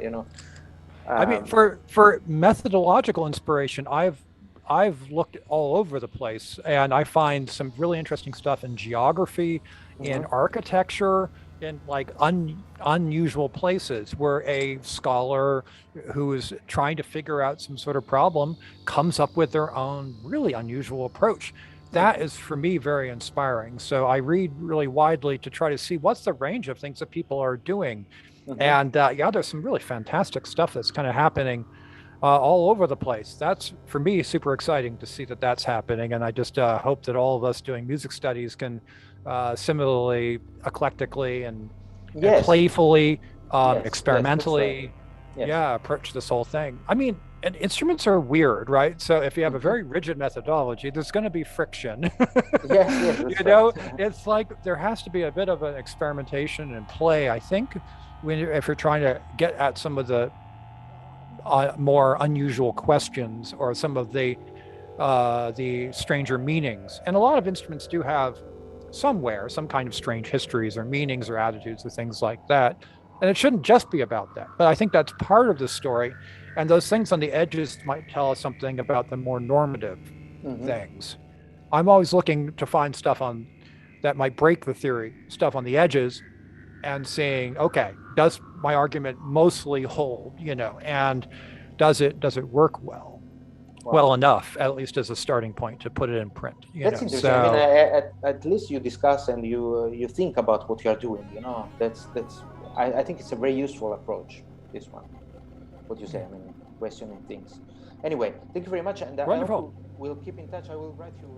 I mean, for methodological inspiration, I've looked all over the place, and I find some really interesting stuff in geography, in architecture, in like unusual places where a scholar who is trying to figure out some sort of problem comes up with their own really unusual approach. That is for me very inspiring. So I read really widely to try to see what's the range of things that people are doing. And there's some really fantastic stuff that's kind of happening all over the place. That's for me super exciting to see that that's happening. And I just hope that all of us doing music studies can similarly eclectically and playfully, experimentally, approach this whole thing. I mean, and instruments are weird, right? So if you have a very rigid methodology, there's going to be friction. It's like there has to be a bit of an experimentation and play, I think, if you're trying to get at some of the more unusual questions or some of the stranger meanings. And a lot of instruments do have somewhere some kind of strange histories or meanings or attitudes or things like that. And it shouldn't just be about that. But I think that's part of the story. And those things on the edges might tell us something about the more normative things. I'm always looking to find stuff that might break the theory, stuff on the edges, and saying, okay, does my argument mostly hold, and does it work well enough, at least as a starting point to put it in print. That's interesting. I mean, at least you discuss and you think about what you are doing. That's I think it's a very useful approach. This one, what you say. I mean, questioning things. Anyway, thank you very much, and I hope we'll keep in touch. I will write you.